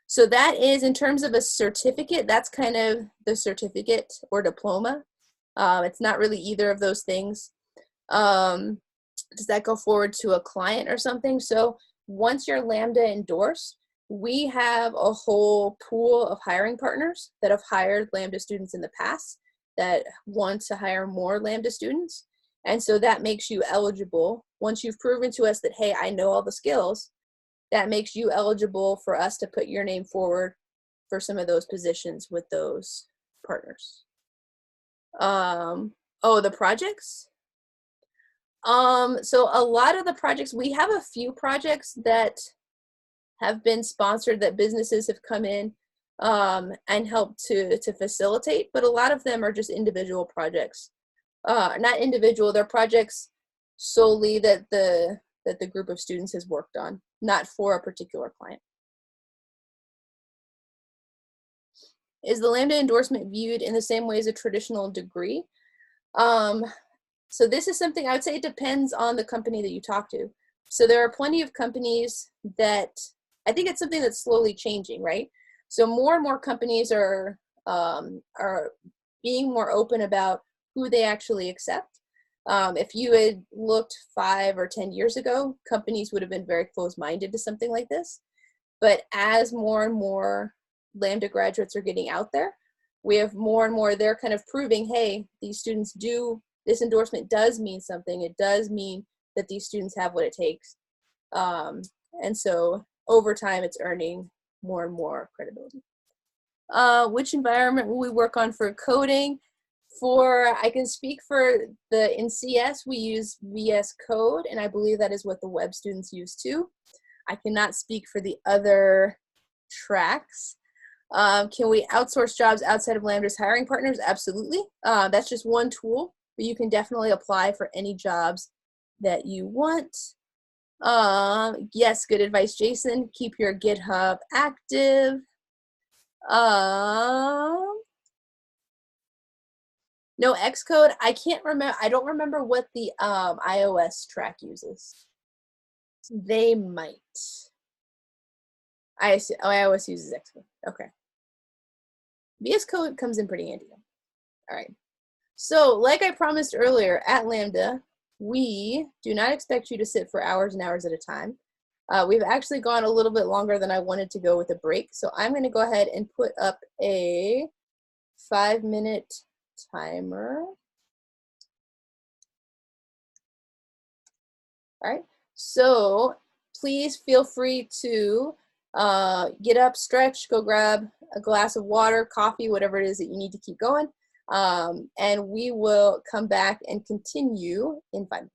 So that is, in terms of a certificate, that's kind of the certificate or diploma. It's not really either of those things. Does that go forward to a client or something? So once you're Lambda endorsed, we have a whole pool of hiring partners that have hired Lambda students in the past that want to hire more Lambda students. And so that makes you eligible. Once you've proven to us that, hey, I know all the skills, that makes you eligible for us to put your name forward for some of those positions with those partners. The projects. So a lot of the projects, we have a few projects that have been sponsored that businesses have come in and helped to facilitate, but a lot of them are just individual projects. Not individual, they're projects solely that the group of students has worked on, not for a particular client. Is the Lambda endorsement viewed in the same way as a traditional degree? So this is something I would say it depends on the company that you talk to. So there are plenty of companies that, I think it's something that's slowly changing, right? So more and more companies are being more open about who they actually accept. If you had looked 5 or 10 years ago, companies would have been very closed-minded to something like this. But as more and more Lambda graduates are getting out there, we have more and more, they're kind of proving, hey, these students this endorsement does mean something. It does mean that these students have what it takes. And so over time, it's earning more and more credibility. Which environment will we work on for coding? I can speak in CS, we use VS Code, and I believe that is what the web students use too. I cannot speak for the other tracks. Can we outsource jobs outside of Lambda's hiring partners? Absolutely. That's just one tool, but you can definitely apply for any jobs that you want. Yes, good advice, Jason. Keep your GitHub active. No Xcode. I can't remember. I don't remember what the iOS track uses. They might. iOS uses Xcode. Okay. VS Code comes in pretty handy. All right. So, like I promised earlier, at Lambda, we do not expect you to sit for hours and hours at a time. We've actually gone a little bit longer than I wanted to go with a break. So I'm going to go ahead and put up a 5-minute timer. All right. So please feel free to get up, stretch, go grab a glass of water, coffee, whatever it is that you need to keep going. And we will come back and continue in 5 minutes.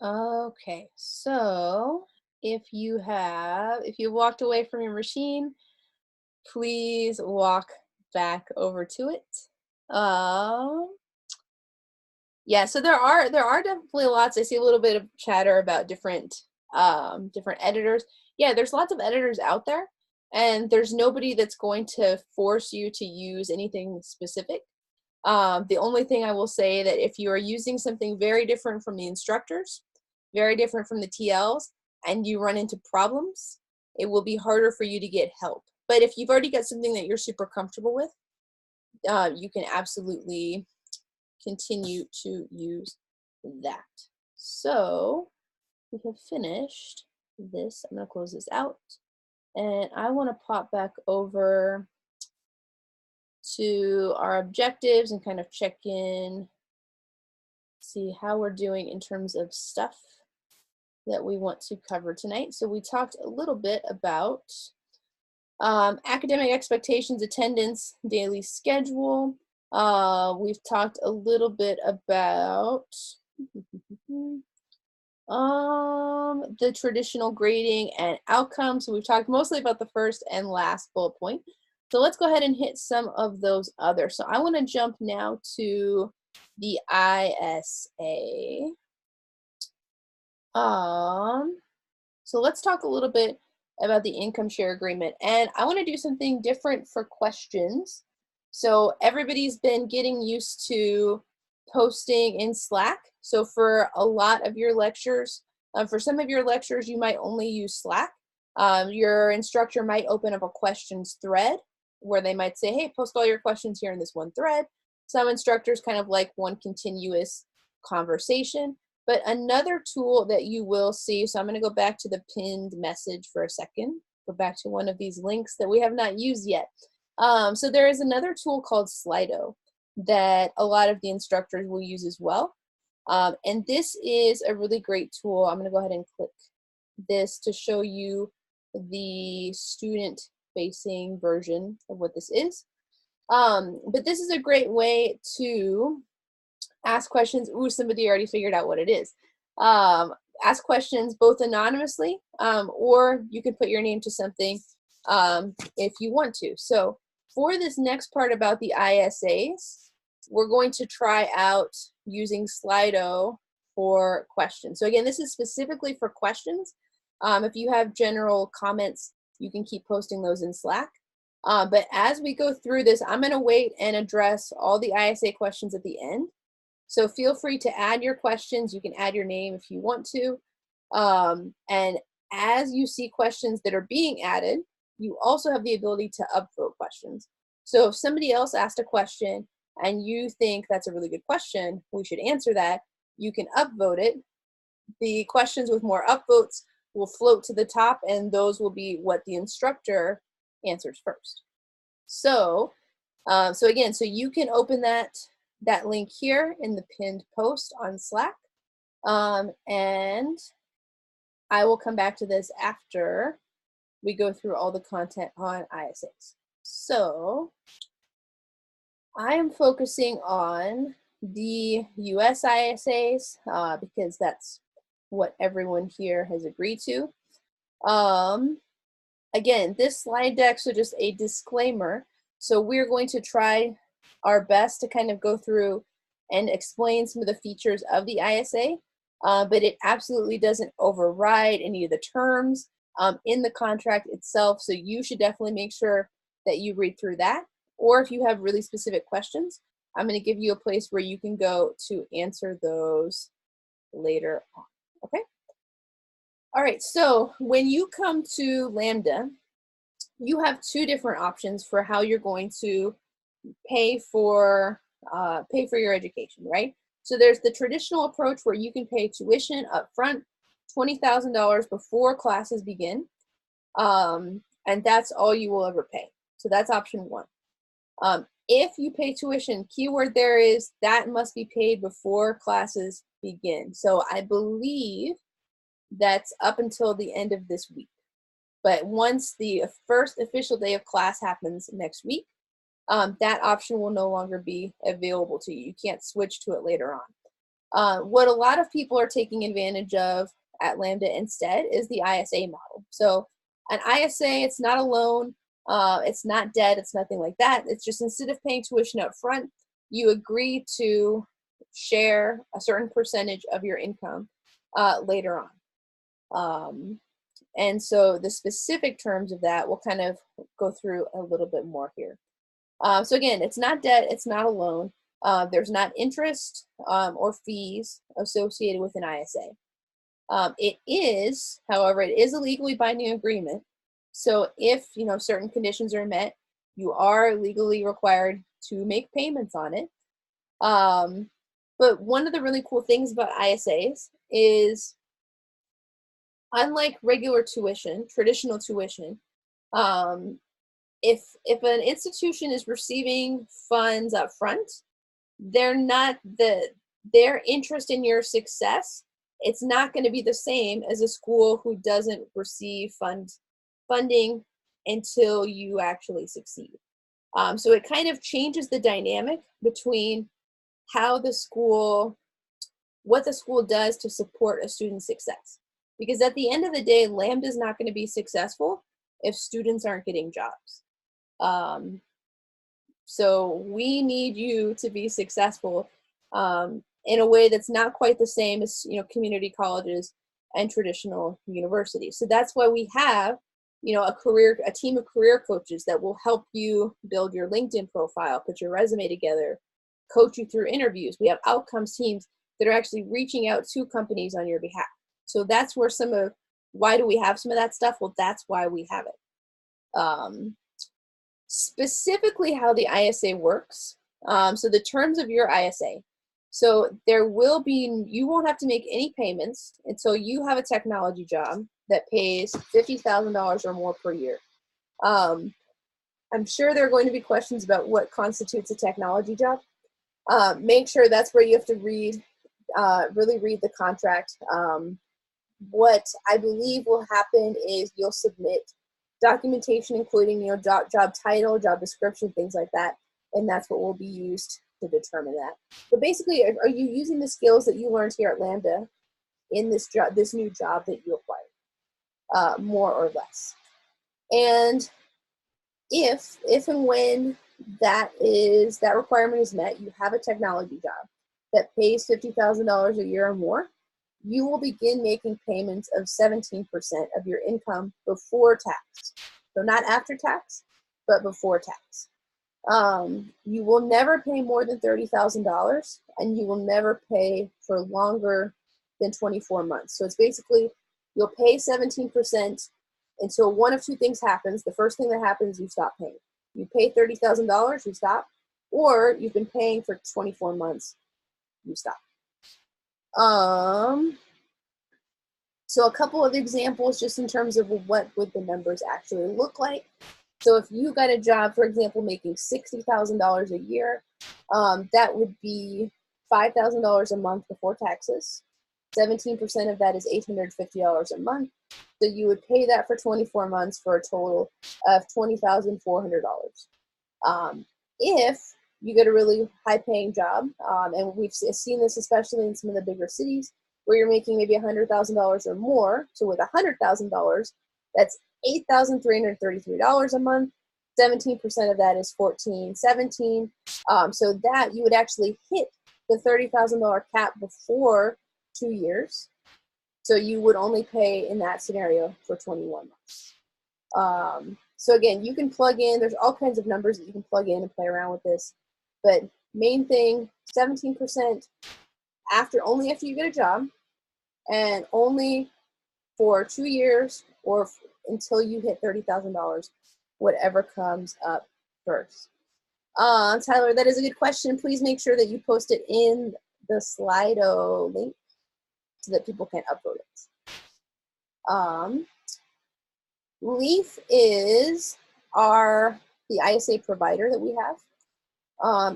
Okay, so if you walked away from your machine, please walk back over to it. Um, yeah, so there are definitely lots. I see a little bit of chatter about different editors. Yeah, there's lots of editors out there, and there's nobody that's going to force you to use anything specific. The only thing I will say that if you are using something very different from the instructors, very different from the TLs, and you run into problems, it will be harder for you to get help. But if you've already got something that you're super comfortable with, you can absolutely continue to use that. So we have finished this. I'm going to close this out. And I want to pop back over to our objectives and kind of check in, see how we're doing in terms of stuff that we want to cover tonight. So we talked a little bit about academic expectations, attendance, daily schedule. We've talked a little bit about the traditional grading and outcomes. So we've talked mostly about the first and last bullet point. So let's go ahead and hit some of those others. So I want to jump now to the ISA. So let's talk a little bit about the income share agreement. And I want to do something different for questions. So everybody's been getting used to posting in Slack. So for a lot of your lectures, for some of your lectures, you might only use Slack. Your instructor might open up a questions thread where they might say, hey, post all your questions here in this one thread. Some instructors kind of like one continuous conversation. But another tool that you will see, so I'm going to go back to the pinned message for a second, go back to one of these links that we have not used yet. So there is another tool called Slido that a lot of the instructors will use as well. And this is a really great tool. I'm going to go ahead and click this to show you the student-facing version of what this is. But this is a great way to ask questions. Ooh, somebody already figured out what it is. Ask questions both anonymously, or you can put your name to something if you want to. So for this next part about the ISAs, we're going to try out using Slido for questions. So again, this is specifically for questions. If you have general comments, you can keep posting those in Slack. But as we go through this, I'm going to wait and address all the ISA questions at the end. So feel free to add your questions. You can add your name if you want to. And as you see questions that are being added, you also have the ability to upvote questions. So if somebody else asked a question and you think that's a really good question, we should answer that, you can upvote it. The questions with more upvotes will float to the top, and those will be what the instructor answers first. So, so you can open that link here in the pinned post on Slack. And I will come back to this after we go through all the content on ISAs. So I am focusing on the US ISAs because that's what everyone here has agreed to. Again, this slide deck, so just a disclaimer. So we're going to try our best to kind of go through and explain some of the features of the ISA, but it absolutely doesn't override any of the terms in the contract itself. So you should definitely make sure that you read through that. Or if you have really specific questions, I'm going to give you a place where you can go to answer those later on. Okay? All right, so when you come to Lambda, you have two different options for how you're going to pay for your education, right? So there's the traditional approach where you can pay tuition up front, $20,000 before classes begin, and that's all you will ever pay. So that's option one. If you pay tuition, keyword there is that must be paid before classes begin. So I believe that's up until the end of this week. But once the first official day of class happens next week, that option will no longer be available to you. You can't switch to it later on. What a lot of people are taking advantage of at Lambda instead is the ISA model. So an ISA, it's not a loan, it's not debt, it's nothing like that. It's just instead of paying tuition up front, you agree to share a certain percentage of your income later on. And so the specific terms of that we'll kind of go through a little bit more here. So again, it's not debt, it's not a loan. There's not interest or fees associated with an ISA. It is, however, it is a legally binding agreement. So if certain conditions are met, you are legally required to make payments on it. But one of the really cool things about ISAs is, unlike regular tuition, traditional tuition, if an institution is receiving funds up front, their interest in your success, it's not going to be the same as a school who doesn't receive funding until you actually succeed. So it kind of changes the dynamic between what the school does to support a student's success. Because at the end of the day, Lambda is not going to be successful if students aren't getting jobs. So we need you to be successful in a way that's not quite the same as community colleges and traditional universities. So that's why we have a team of career coaches that will help you build your LinkedIn profile, put your resume together, coach you through interviews. We have outcomes teams that are actually reaching out to companies on your behalf. So that's where why do we have some of that stuff? Well, that's why we have it. Specifically how the ISA works. So the terms of your ISA. So you won't have to make any payments until you have a technology job that pays $50,000 or more per year. I'm sure there are going to be questions about what constitutes a technology job. Make sure that's where you have to really read the contract. What I believe will happen is you'll submit documentation including job title, job description, things like that, and that's what will be used to determine that. But basically, are you using the skills that you learned here at Lambda in this new job that you acquired, more or less? And if and when that requirement is met, you have a technology job that pays $50,000 a year or more, you will begin making payments of 17% of your income before tax. So not after tax, but before tax. You will never pay more than $30,000, and you will never pay for longer than 24 months. So it's basically, you'll pay 17% until one of two things happens. The first thing that happens, you stop paying. You pay $30,000, you stop, or you've been paying for 24 months, you stop. So a couple of examples just in terms of what would the numbers actually look like. So if you got a job, for example, making $60,000 a year, that would be $5,000 a month before taxes. 17% of that is $850 a month. So you would pay that for 24 months for a total of $20,400. If you get a really high-paying job, and we've seen this especially in some of the bigger cities, where you're making maybe $100,000 or more. So with $100,000, that's $8,333 a month. 17% of that is $1,417. So that you would actually hit the $30,000 cap before 2 years. So you would only pay in that scenario for 21 months. So again, you can plug in, there's all kinds of numbers that you can plug in and play around with this. But main thing, 17% only after you get a job, and only for 2 years or until you hit $30,000, whatever comes up first. Tyler, that is a good question. Please make sure that you post it in the Slido link so that people can upload it. Leaf is the ISA provider that we have.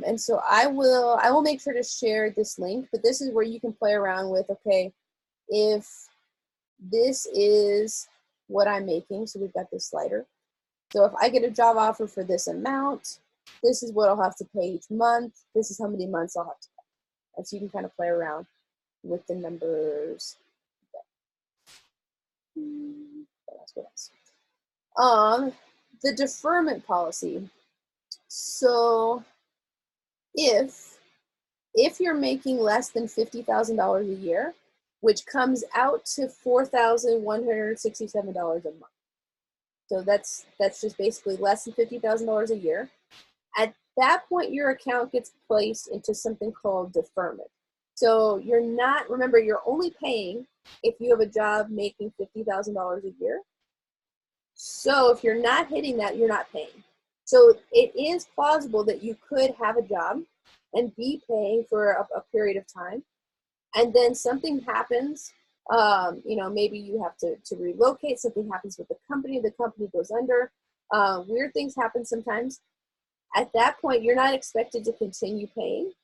And so I will make sure to share this link, but this is where you can play around with, okay, if this is what I'm making, so we've got this slider. So if I get a job offer for this amount, this is what I'll have to pay each month. This is how many months I'll have to pay. And so you can kind of play around with the numbers. What else? The deferment policy. So if you're making less than $50,000 a year, which comes out to $4,167 a month. So that's just basically less than $50,000 a year. At that point, your account gets placed into something called deferment. So remember, you're only paying if you have a job making $50,000 a year. So if you're not hitting that, you're not paying. So it is plausible that you could have a job and be paying for a period of time, and then something happens. Maybe you have to relocate, something happens with the company goes under, weird things happen sometimes. At that point, you're not expected to continue paying.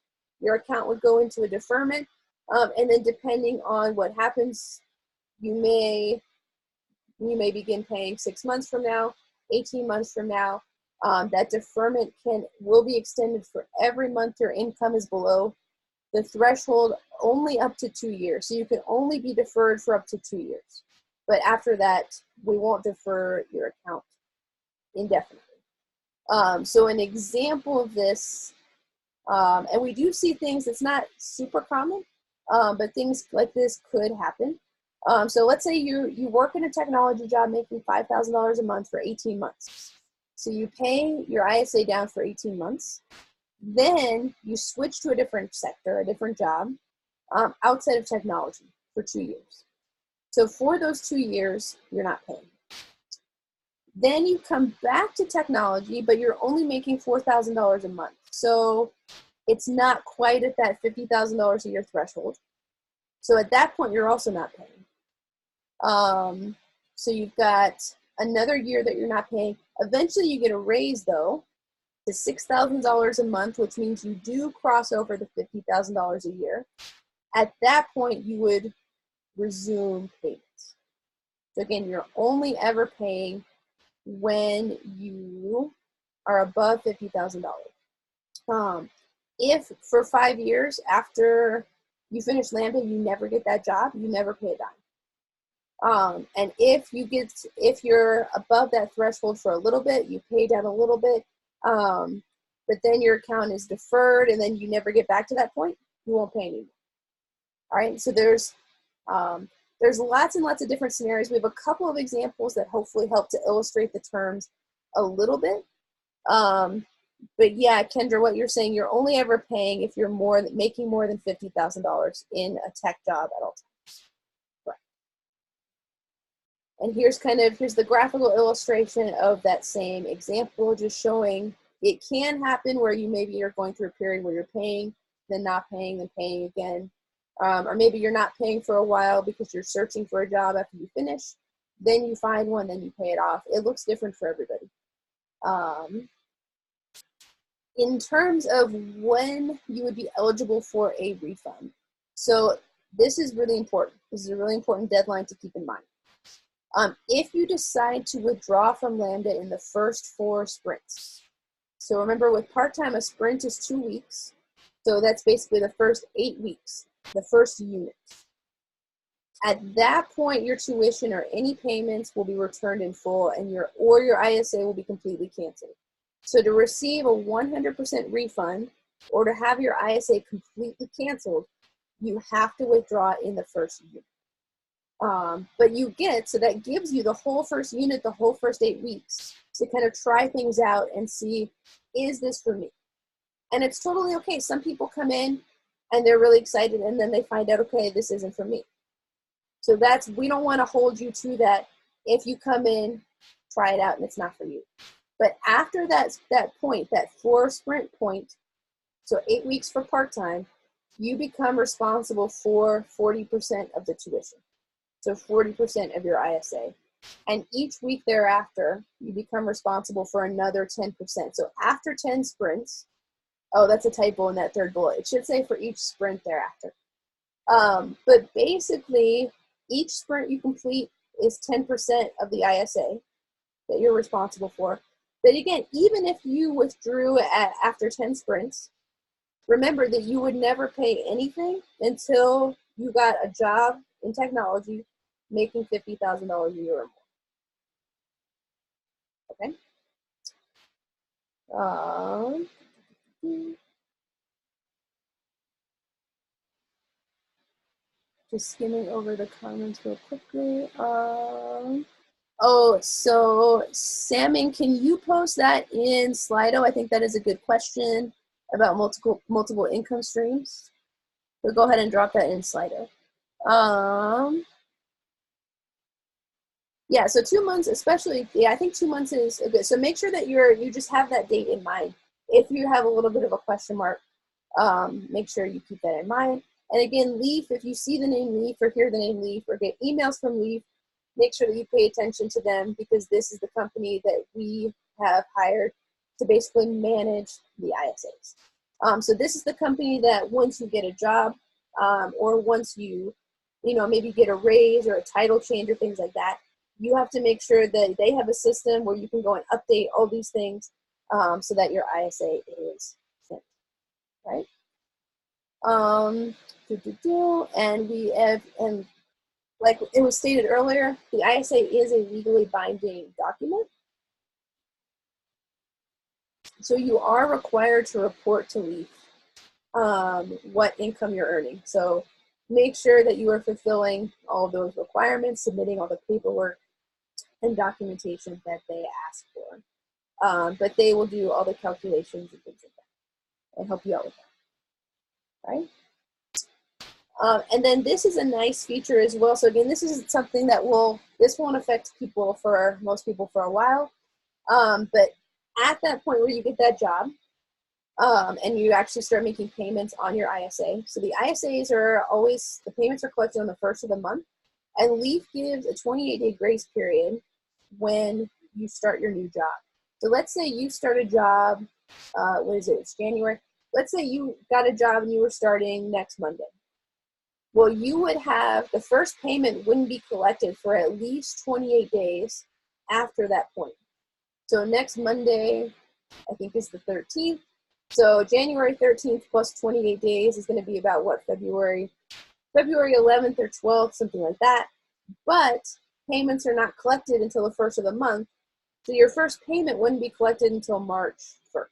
Your account would go into a deferment, and then depending on what happens, you may begin paying 6 months from now, 18 months from now. That deferment will be extended for every month your income is below the threshold, only up to 2 years. So you can only be deferred for up to 2 years. But after that, we won't defer your account indefinitely. So an example of this, and we do see things that's not super common, but things like this could happen. So let's say you work in a technology job making $5,000 a month for 18 months. So you pay your ISA down for 18 months. Then you switch to a different sector, a different job, outside of technology for 2 years. So for those 2 years, you're not paying. Then you come back to technology, but you're only making $4,000 a month. So it's not quite at that $50,000 a year threshold. So at that point, you're also not paying. So you've got another year that you're not paying. Eventually you get a raise though to $6,000 a month, which means you do cross over the $50,000 a year. At that point, you would resume payments. So again, you're only ever paying when you are above $50,000. If for 5 years after you finish Lambda, you never get that job, you never pay a dime. And if you're above that threshold for a little bit, you pay down a little bit, but then your account is deferred and then you never get back to that point, you won't pay anymore. All right, so there's lots and lots of different scenarios. We have a couple of examples that hopefully help to illustrate the terms a little bit. But yeah, Kendra, what you're saying, you're only ever paying if you're making more than $50,000 in a tech job at all times. Right. And here's the graphical illustration of that same example, just showing it can happen where you're going through a period where you're paying, then not paying, then paying again. Or maybe you're not paying for a while because you're searching for a job after you finish. Then you find one, then you pay it off. It looks different for everybody. In terms of when you would be eligible for a refund. So this is really important. This is a really important deadline to keep in mind. If you decide to withdraw from Lambda in the first 4 sprints. So remember, with part-time, a sprint is 2 weeks. So that's basically the first 8 weeks, the first unit. At that point, your tuition or any payments will be returned in full, and your ISA will be completely canceled. So to receive a 100% refund or to have your ISA completely canceled, you have to withdraw in the first unit. But so that gives you the whole first unit, the whole first 8 weeks to kind of try things out and see, is this for me? And it's totally okay. Some people come in and they're really excited and then they find out, okay, this isn't for me. So we don't want to hold you to that. If you come in, try it out and it's not for you. But after that point, that 4 sprint point, so 8 weeks for part-time, you become responsible for 40% of the tuition. So 40% of your ISA. And each week thereafter, you become responsible for another 10%. So after 10 sprints, oh, that's a typo in that third bullet. It should say for each sprint thereafter. But basically, each sprint you complete is 10% of the ISA that you're responsible for. But again, even if you withdrew after 10 sprints, remember that you would never pay anything until you got a job in technology making $50,000 a year or more. Okay. Just skimming over the comments real quickly. Oh, so Salmon, can you post that in Slido? I think that is a good question about multiple income streams. So go ahead and drop that in Slido. Yeah, so 2 months, especially, yeah, I think 2 months is good. So make sure that you just have that date in mind. If you have a little bit of a question mark, make sure you keep that in mind. And again, Leaf, if you see the name Leaf or hear the name Leaf or get emails from Leaf, make sure that you pay attention to them, because this is the company that we have hired to basically manage the ISAs. So this is the company that once you get a job, or once you maybe get a raise or a title change or things like that, you have to make sure that they have a system where you can go and update all these things, so that your ISA is sent, right? And like it was stated earlier, the ISA is a legally binding document. So you are required to report to LEAF what income you're earning. So make sure that you are fulfilling all of those requirements, submitting all the paperwork and documentation that they ask for. But they will do all the calculations and things like that and help you out with that, right? And then this is a nice feature as well. So again, this is something that won't affect most people for a while. But at that point where you get that job, and you actually start making payments on your ISA. So the ISAs the payments are collected on the first of the month, and LEAF gives a 28-day grace period when you start your new job. So let's say you start a job, it's January. Let's say you got a job and you were starting next Monday. Well, you would have, the first payment wouldn't be collected for at least 28 days after that point. So next Monday, I think is the 13th. So January 13th plus 28 days is going to be about what, February 11th or 12th, something like that. But payments are not collected until the first of the month. So your first payment wouldn't be collected until March 1st.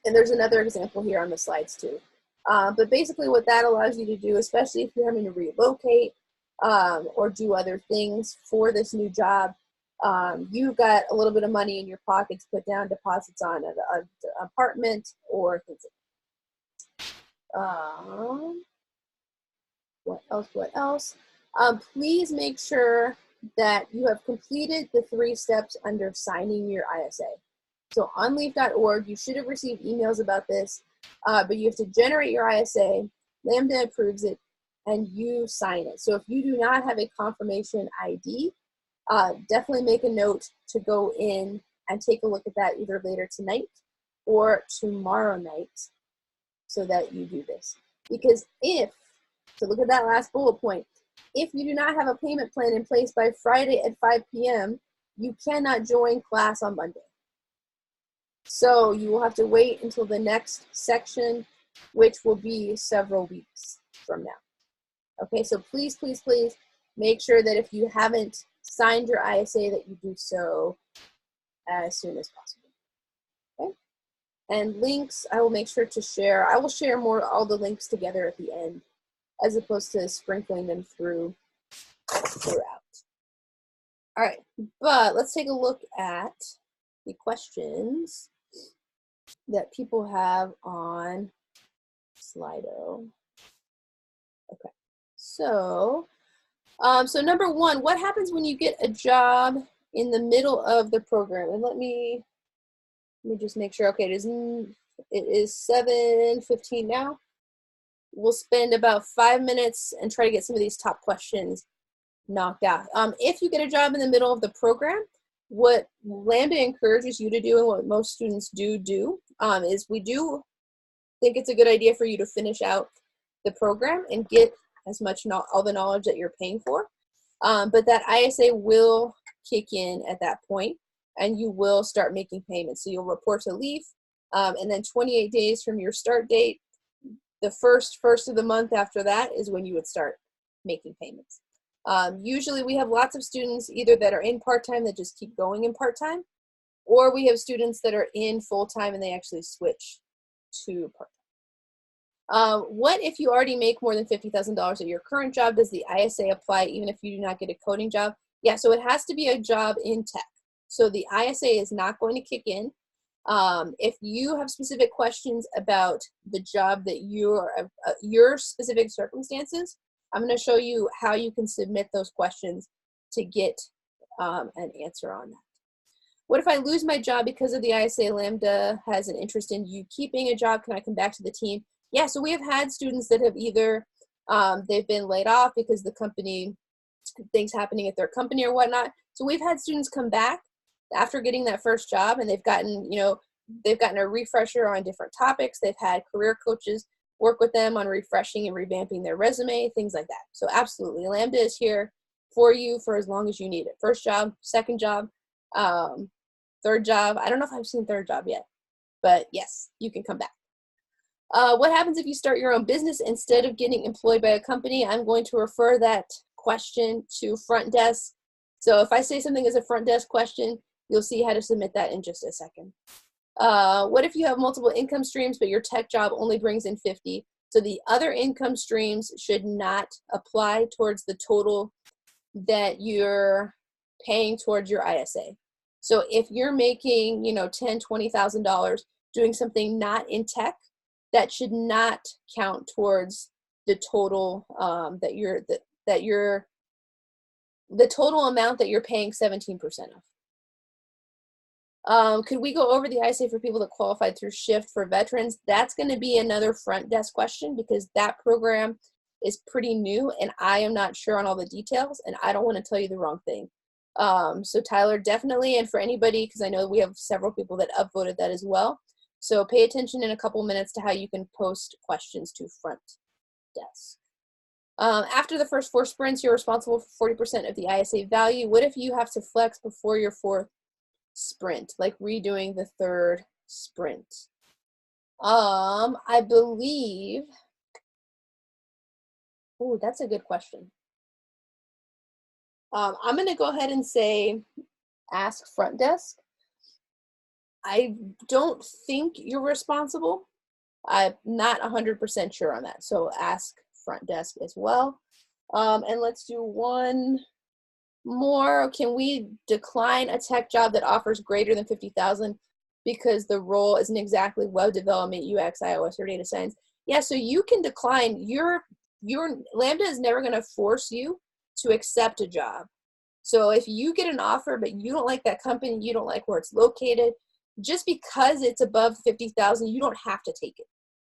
And there's another example here on the slides too. But basically what that allows you to do, especially if you're having to relocate or do other things for this new job, you've got a little bit of money in your pocket to put down deposits on an apartment or things like that. What else? Please make sure that you have completed the 3 steps under signing your ISA. So on leaf.org, you should have received emails about this, but you have to generate your ISA, Lambda approves it, and you sign it. So if you do not have a confirmation ID, definitely make a note to go in and take a look at that either later tonight or tomorrow night so that you do this. Because so look at that last bullet point, if you do not have a payment plan in place by Friday at 5 p.m., you cannot join class on Monday. So you will have to wait until the next section, which will be several weeks from now. Okay, so please, please, please make sure that if you haven't signed your ISA that you do so as soon as possible. Okay, and links I will make sure to share. I will share all the links together at the end, as opposed to sprinkling them throughout. All right, but let's take a look at the questions that people have on Slido. Okay, so number 1, what happens when you get a job in the middle of the program? And let me just make sure. Okay, it is 7:15 now. We'll spend about 5 minutes and try to get some of these top questions knocked out. If you get a job in the middle of the program, what Lambda encourages you to do, and what most students do, is we do think it's a good idea for you to finish out the program and get as much all the knowledge that you're paying for. But that ISA will kick in at that point, and you will start making payments. So you'll report to LEAF, and then 28 days from your start date, the first of the month after that is when you would start making payments. Usually we have lots of students either that are in part-time that just keep going in part-time, or we have students that are in full-time and they actually switch to part-time. What if you already make more than $50,000 at your current job? Does the ISA apply even if you do not get a coding job? Yeah, so it has to be a job in tech. So the ISA is not going to kick in. If you have specific questions about the job that your specific circumstances, I'm going to show you how you can submit those questions to get an answer on that. What if I lose my job because of the ISA? Lambda has an interest in you keeping a job. Can I come back to the team? Yeah, so we have had students that have either, they've been laid off because the company, things happening at their company or whatnot. So we've had students come back after getting that first job, and they've gotten, they've gotten a refresher on different topics. They've had career coaches work with them on refreshing and revamping their resume, things like that. So absolutely, Lambda is here for you for as long as you need it. First job, second job, third job. I don't know if I've seen third job yet, but yes, you can come back. What happens if you start your own business instead of getting employed by a company? I'm going to refer that question to front desk. So if I say something is a front desk question, you'll see how to submit that in just a second. What if you have multiple income streams, but your tech job only brings in 50? So the other income streams should not apply towards the total that you're paying towards your ISA. So if you're making, $10,000, $20,000 doing something not in tech, that should not count towards the total the total amount that you're paying 17% of. Could we go over the ISA for people that qualified through SHIFT for veterans? That's going to be another front desk question because that program is pretty new and I am not sure on all the details and I don't want to tell you the wrong thing. So Tyler, definitely, and for anybody, because I know we have several people that upvoted that as well. So pay attention in a couple minutes to how you can post questions to front desk. After the first 4 sprints, you're responsible for 40% of the ISA value. What if you have to flex before your 4th sprint, like redoing the 3rd sprint? I believe, oh, that's a good question. I'm going to go ahead and say ask front desk. I don't think you're responsible. I'm not 100% sure on that. So ask front desk as well. And let's do one more. Can we decline a tech job that offers greater than 50,000 because the role isn't exactly web development, UX, iOS, or data science? Yeah, so you can decline. Your Lambda is never going to force you to accept a job. So if you get an offer but you don't like that company, you don't like where it's located, just because it's above 50,000, you don't have to take it.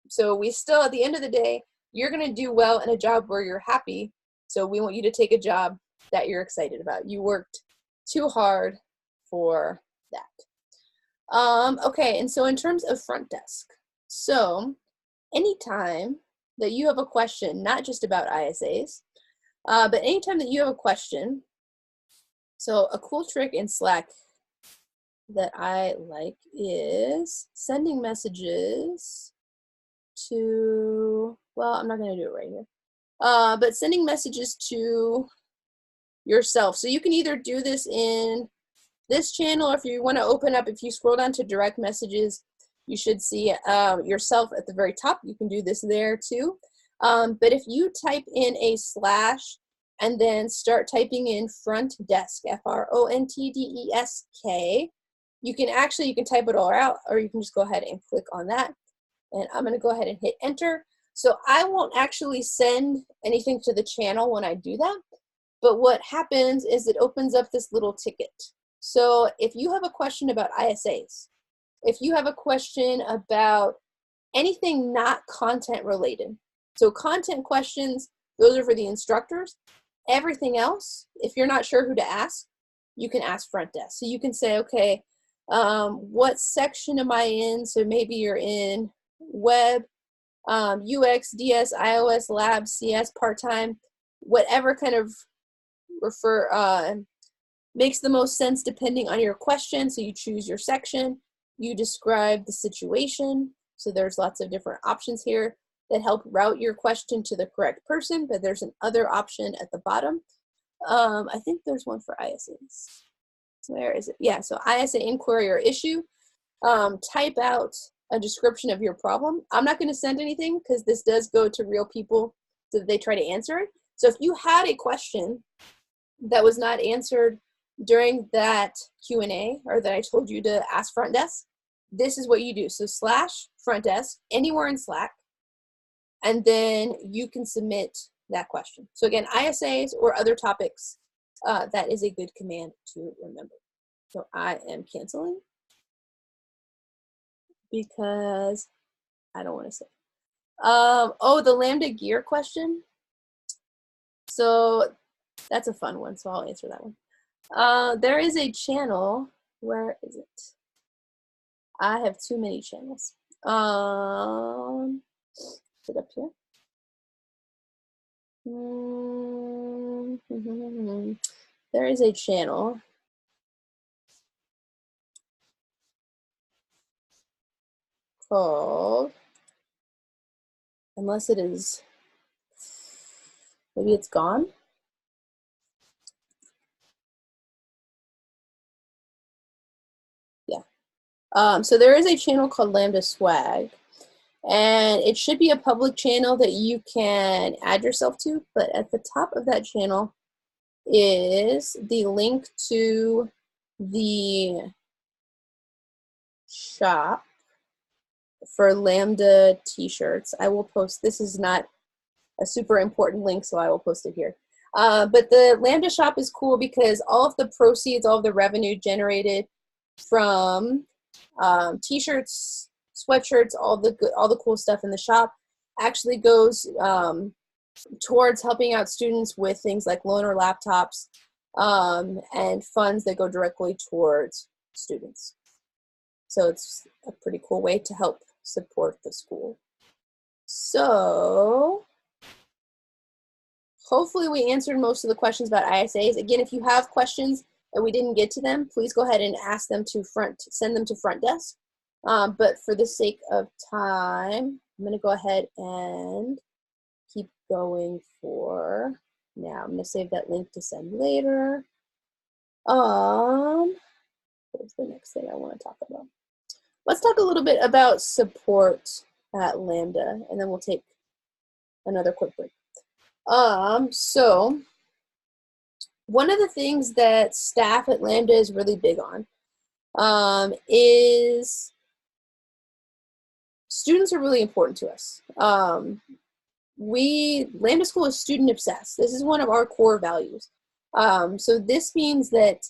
So we still, at the end of the day, you're going to do well in a job where you're happy. So we want you to take a job that you're excited about. You worked too hard for that. Okay, and so in terms of front desk, so anytime that you have a question, not just about ISAs, but anytime that you have a question, so a cool trick in Slack that I like is sending messages to, well, I'm not going to do it right here, but sending messages to yourself. So you can either do this in this channel, or if you want to open up, if you scroll down to direct messages, you should see yourself at the very top. You can do this there too. But if you type in a slash and then start typing in front desk, FRONTDESK, you can type it all out, or you can just go ahead and click on that. And I'm going to go ahead and hit enter. So I won't actually send anything to the channel when I do that. But what happens is it opens up this little ticket. So if you have a question about ISAs, if you have a question about anything not content related, so content questions, those are for the instructors. Everything else, if you're not sure who to ask, you can ask front desk. So you can say, okay, what section am I in? So maybe you're in web, UX, DS, iOS, lab, CS, part-time, whatever kind of makes the most sense depending on your question. So you choose your section, you describe the situation. So there's lots of different options here. that help route your question to the correct person, but there's another option at the bottom. I think there's one for ISAs. Where is it? Yeah, so ISA inquiry or issue. Type out a description of your problem. I'm not going to send anything because this does go to real people so that they try to answer it. So if you had a question that was not answered during that Q&A or that I told you to ask front desk, this is what you do. So / front desk anywhere in Slack, and then you can submit that question. So again, ISAs or other topics, that is a good command to remember. So I am canceling because I don't want to say. Oh, the Lambda gear question. So that's a fun one, so I'll answer that one. There is a channel. Where is it? I have too many channels. Is it up here? There is a channel called, unless it is, maybe it's gone. Yeah. So there is a channel called Lambda Swag, and it should be a public channel that you can add yourself to, but at the top of that channel is the link to the shop for Lambda t-shirts. I will post, this is not a super important link, so I will post it here. But the Lambda shop is cool because all of the proceeds, all of the revenue generated from t-shirts, sweatshirts, all the cool stuff in the shop actually goes towards helping out students with things like loaner laptops and funds that go directly towards students. So it's a pretty cool way to help support the school. So hopefully we answered most of the questions about ISAs. Again, if you have questions and we didn't get to them, please go ahead and ask them to send them to front desk. But for the sake of time, I'm going to go ahead and keep going for now. I'm going to save that link to send later. What's the next thing I want to talk about? Let's talk a little bit about support at Lambda, and then we'll take another quick break. So one of the things that staff at Lambda is really big on is students are really important to us. Lambda School is student obsessed. This is one of our core values. So this means that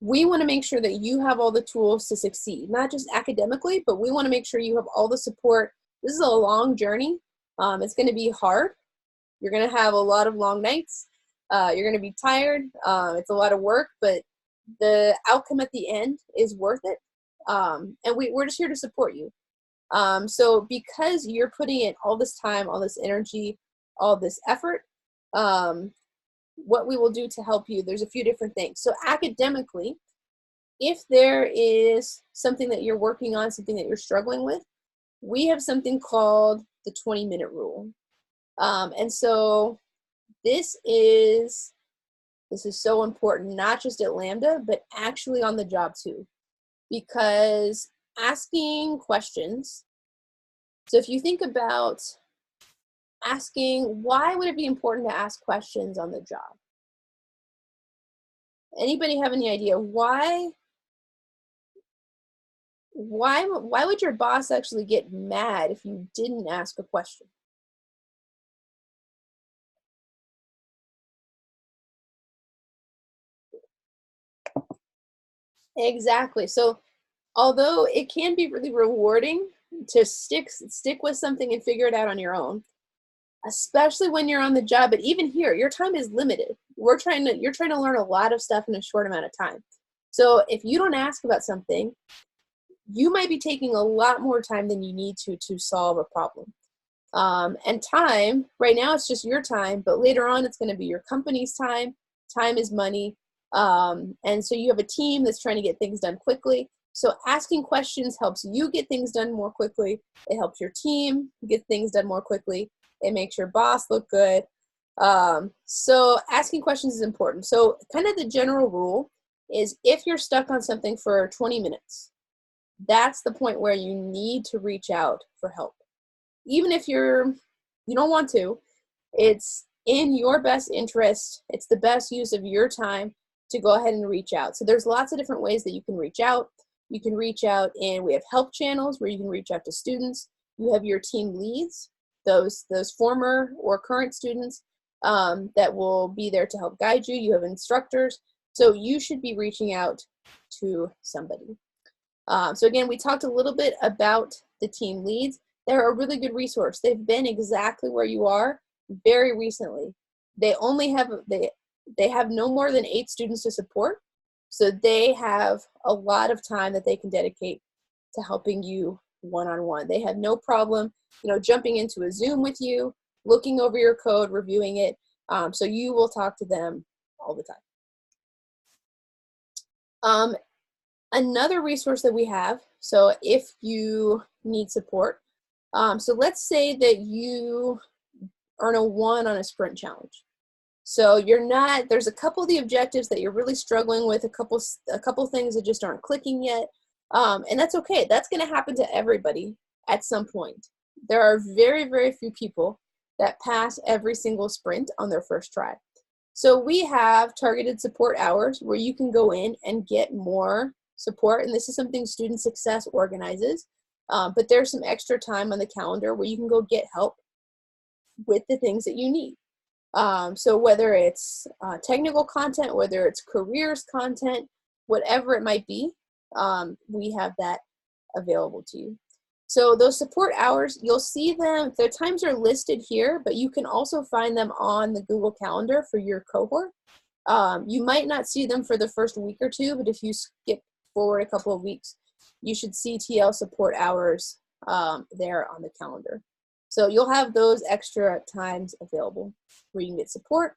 we want to make sure that you have all the tools to succeed, not just academically, but we want to make sure you have all the support. This is a long journey. It's going to be hard. You're going to have a lot of long nights. You're going to be tired. It's a lot of work, but the outcome at the end is worth it. And we're just here to support you. So because you're putting in all this time, all this energy, all this effort, what we will do to help you, there's a few different things. So academically, if there is something that you're working on, something that you're struggling with, we have something called the 20-minute rule. And so this is so important, not just at Lambda, but actually on the job too, because asking questions. So if you think about asking, why would it be important to ask questions on the job? Anybody have any idea why would your boss actually get mad if you didn't ask a question? Exactly. So although it can be really rewarding to stick with something and figure it out on your own, especially when you're on the job, but even here, your time is limited. You're trying to learn a lot of stuff in a short amount of time. So if you don't ask about something, you might be taking a lot more time than you need to solve a problem. And time, right now it's just your time, but later on it's going to be your company's time. Time is money. And so you have a team that's trying to get things done quickly. So asking questions helps you get things done more quickly. It helps your team get things done more quickly. It makes your boss look good. So asking questions is important. So kind of the general rule is if you're stuck on something for 20 minutes, that's the point where you need to reach out for help. Even if you don't want to, it's in your best interest. It's the best use of your time to go ahead and reach out. So there's lots of different ways that you can reach out. You can reach out, and we have help channels where you can reach out to students. You have your team leads, those former or current students that will be there to help guide you. You have instructors. So you should be reaching out to somebody. So again, we talked a little bit about the team leads. They're a really good resource. They've been exactly where you are very recently. They only have, they have no more than 8 students to support. So they have a lot of time that they can dedicate to helping you one-on-one. They have no problem, jumping into a Zoom with you, looking over your code, reviewing it. So you will talk to them all the time. Another resource that we have, so if you need support, so let's say that you earn a 1 on a sprint challenge. So there's a couple of the objectives that you're really struggling with, a couple things that just aren't clicking yet. And that's okay. That's going to happen to everybody at some point. There are very, very few people that pass every single sprint on their first try. So we have targeted support hours where you can go in and get more support. And this is something Student Success organizes. But there's some extra time on the calendar where you can go get help with the things that you need. So whether it's technical content, whether it's careers content, whatever it might be, we have that available to you. So those support hours, you'll see them, the times are listed here, but you can also find them on the Google Calendar for your cohort. You might not see them for the first week or 2, but if you skip forward a couple of weeks, you should see TL support hours there on the calendar. So you'll have those extra times available where you can get support.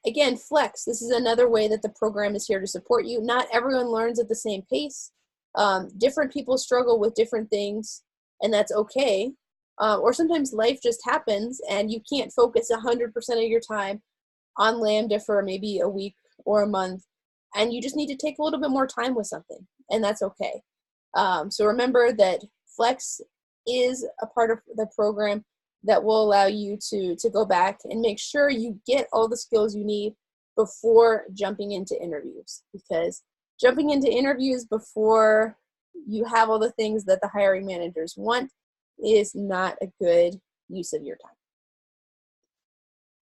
Again, flex. This is another way that the program is here to support you. Not everyone learns at the same pace. Different people struggle with different things, and that's okay. Or sometimes life just happens and you can't focus 100% of your time on Lambda for maybe a week or a month, and you just need to take a little bit more time with something, and that's okay. So remember that flex is a part of the program that will allow you to go back and make sure you get all the skills you need before jumping into interviews, because jumping into interviews before you have all the things that the hiring managers want is not a good use of your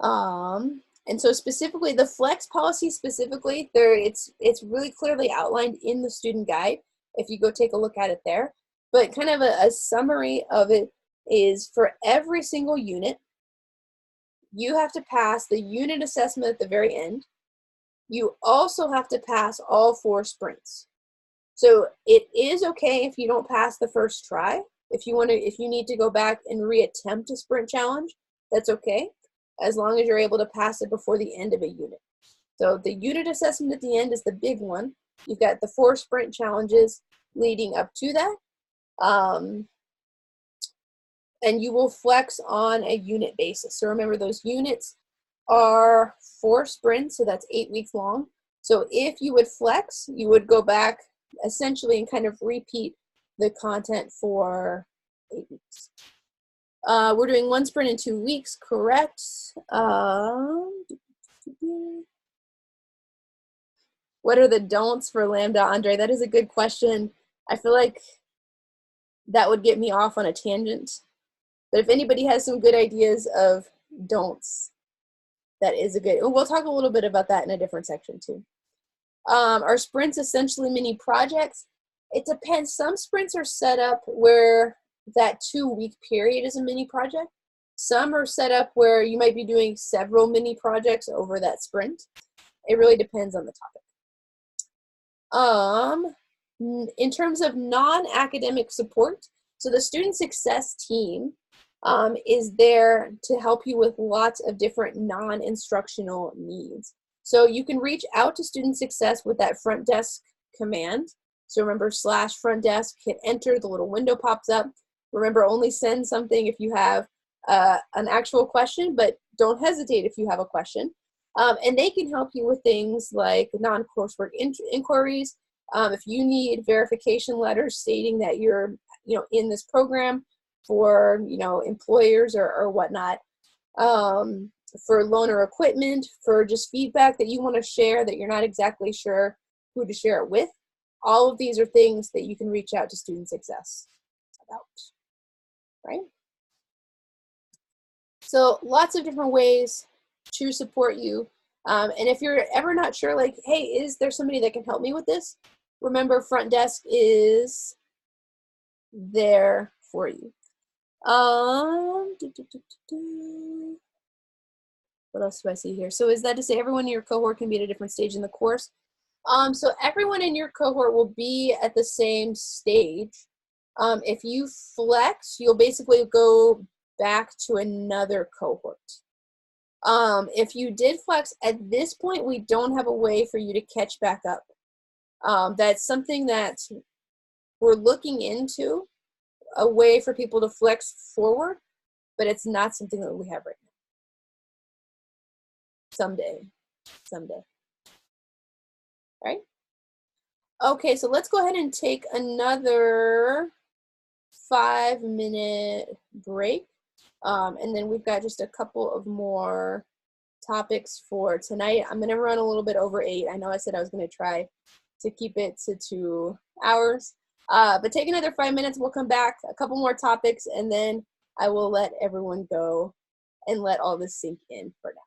time. And so specifically, the flex policy specifically, it's really clearly outlined in the student guide if you go take a look at it there. But kind of a summary of it is for every single unit, you have to pass the unit assessment at the very end. You also have to pass all 4 sprints. So it is okay if you don't pass the first try. If you need to go back and reattempt a sprint challenge, that's okay, as long as you're able to pass it before the end of a unit. So the unit assessment at the end is the big one. You've got the 4 sprint challenges leading up to that. And you will flex on a unit basis. So remember, those units are 4 sprints, so that's 8 weeks long. So if you would flex, you would go back essentially and kind of repeat the content for 8 weeks. We're doing 1 sprint in 2 weeks, correct? What are the don'ts for Lambda, Andre? That is a good question. I feel like that would get me off on a tangent. But if anybody has some good ideas of don'ts, that is a good, we'll talk a little bit about that in a different section too. Are sprints essentially mini projects? It depends. Some sprints are set up where that 2-week period is a mini project. Some are set up where you might be doing several mini projects over that sprint. It really depends on the topic. In terms of non-academic support, so the student success team is there to help you with lots of different non-instructional needs. So you can reach out to student success with that front desk command. So remember, slash front desk, hit enter, the little window pops up. Remember, only send something if you have an actual question, but don't hesitate if you have a question. And they can help you with things like non-coursework inquiries. If you need verification letters stating that you're, in this program for, employers or whatnot, for loaner equipment, for just feedback that you want to share that you're not exactly sure who to share it with. All of these are things that you can reach out to Student Success about, right? So lots of different ways to support you. And if you're ever not sure, like, hey, is there somebody that can help me with this? Remember, front desk is there for you. What else do I see here? So is that to say everyone in your cohort can be at a different stage in the course? So everyone in your cohort will be at the same stage. If you flex, you'll basically go back to another cohort. If you did flex, at this point, we don't have a way for you to catch back up. That's something that we're looking into, a way for people to flex forward, but it's not something that we have right now. Someday, right? Okay, so let's go ahead and take another 5-minute break. And then we've got just a couple of more topics for tonight. I'm going to run a little bit over 8. I know I said I was going to try to keep it to 2 hours. But take another 5 minutes. We'll come back, a couple more topics, and then I will let everyone go and let all this sink in for now.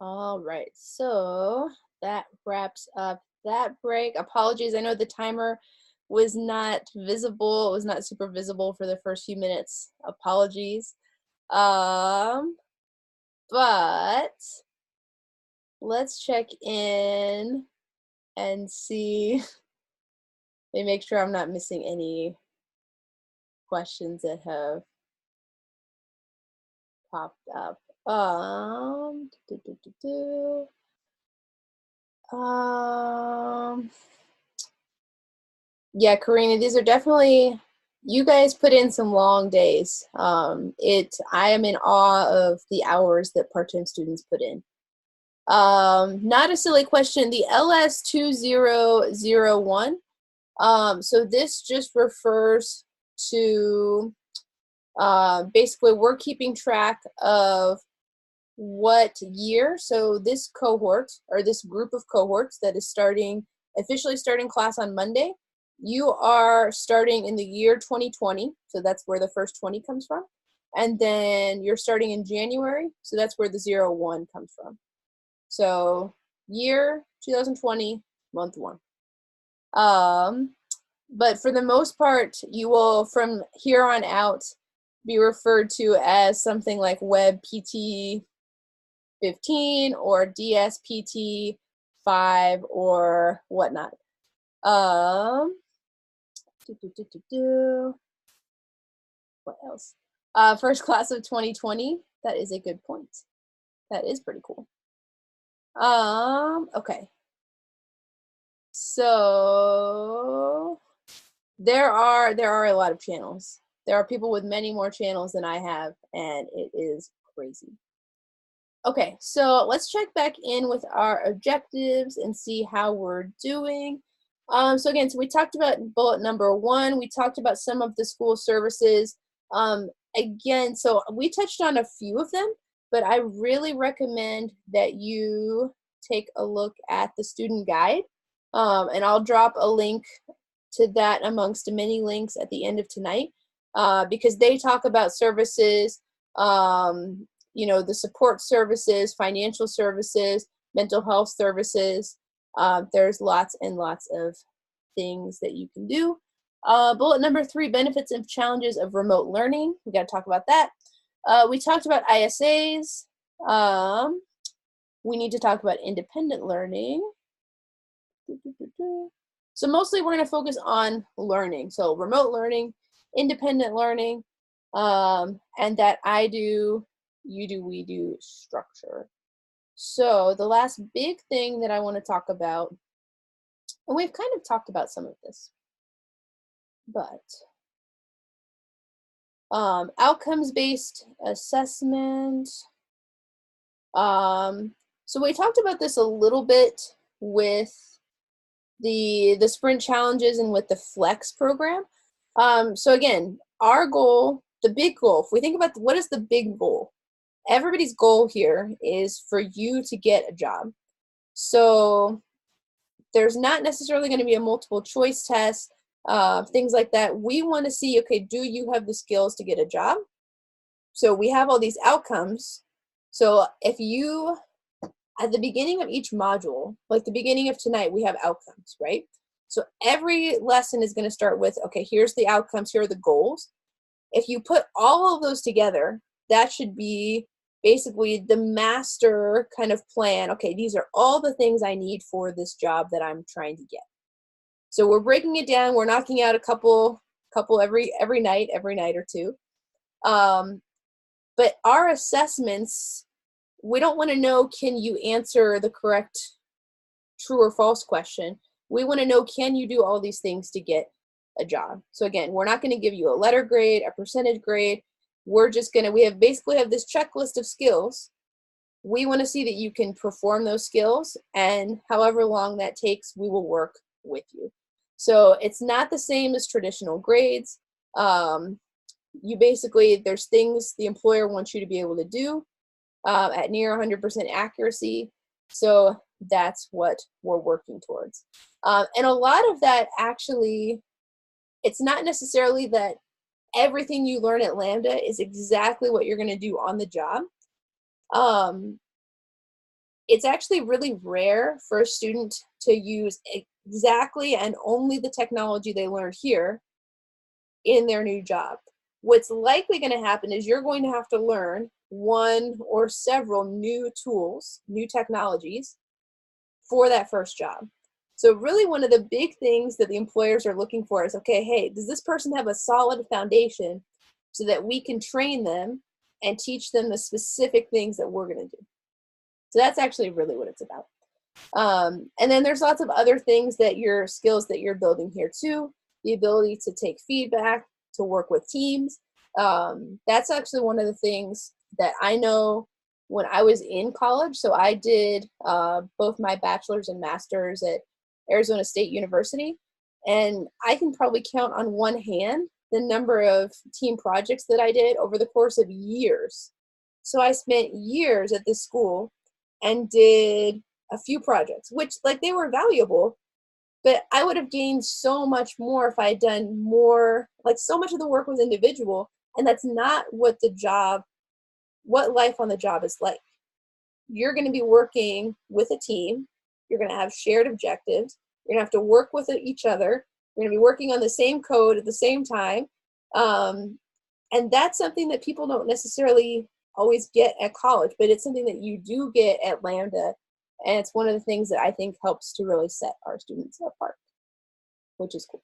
All right, so that wraps up that break. Apologies, I know the timer was not visible. It was not super visible for the first few minutes. Apologies. Um, but let's check in and see. Let me make sure I'm not missing any questions that have popped up. Do, do, do, do. Yeah, Karina, these are definitely, you guys put in some long days. I am in awe of the hours that part-time students put in. Not a silly question, the LS2001. So this just refers to basically we're keeping track of what year. So this cohort or this group of cohorts that is officially starting class on Monday, you are starting in the year 2020. So that's where the first 20 comes from. And then you're starting in January. So that's where the 01 comes from. So year 2020, month one. But for the most part, you will from here on out be referred to as something like Web PT 15 or DSPT 5 or whatnot. Um, what else? First class of 2020. That is a good point. That is pretty cool. Okay. So there are a lot of channels. There are people with many more channels than I have, and it is crazy. Okay, so let's check back in with our objectives and see how we're doing. So again, so we talked about bullet number 1. We talked about some of the school services. Again, so we touched on a few of them, but I really recommend that you take a look at the student guide. And I'll drop a link to that amongst many links at the end of tonight, because they talk about services, you know, the support services, financial services, mental health services. There's lots and lots of things that you can do. Bullet number 3, benefits and challenges of remote learning. We got to talk about that. We talked about ISAs. We need to talk about independent learning. So mostly we're going to focus on learning. So remote learning, independent learning, and that I do, you do, we do structure. So the last big thing that I want to talk about, and we've kind of talked about some of this, but outcomes-based assessment. So we talked about this a little bit with the sprint challenges and with the flex program. So again, our goal, the big goal, if we think about what is the big goal, everybody's goal here is for you to get a job. So there's not necessarily going to be a multiple choice test, things like that. We want to see, okay, do you have the skills to get a job? So we have all these outcomes. So if you, at the beginning of each module, like the beginning of tonight, we have outcomes, right? So every lesson is going to start with, okay, here's the outcomes, here are the goals. If you put all of those together, that should be basically the master kind of plan. Okay, these are all the things I need for this job that I'm trying to get. So we're breaking it down. We're knocking out a couple every night or two. But our assessments, we don't want to know, can you answer the correct true or false question? We want to know, can you do all these things to get a job? So again, we're not going to give you a letter grade, a percentage grade. We're just going to, we have basically have this checklist of skills. We want to see that you can perform those skills, and however long that takes, we will work with you. So it's not the same as traditional grades. You basically, there's things the employer wants you to be able to do at near 100% accuracy. So that's what we're working towards. And a lot of that actually, it's not necessarily that everything you learn at Lambda is exactly what you're going to do on the job. it's actually really rare for a student to use exactly and only the technology they learned here in their new job. What's likely going to happen is you're going to have to learn one or several new tools, new technologies for that first job. So really one of the big things that the employers are looking for is, okay, hey, does this person have a solid foundation so that we can train them and teach them the specific things that we're going to do? So that's actually really what it's about. And then there's lots of other things that your skills that you're building here too. The ability to take feedback, to work with teams. That's actually one of the things that I know when I was in college. So I did both my bachelor's and master's at Arizona State University. And I can probably count on one hand the number of team projects that I did over the course of years. So I spent years at this school and did a few projects, which like they were valuable, but I would have gained so much more if I had done more, like so much of the work was individual, and that's not what what life on the job is like. You're going to be working with a team, you're going to have shared objectives, you're going to have to work with each other, you're going to be working on the same code at the same time, and that's something that people don't necessarily always get at college, but it's something that you do get at Lambda. And it's one of the things that I think helps to really set our students apart, which is cool.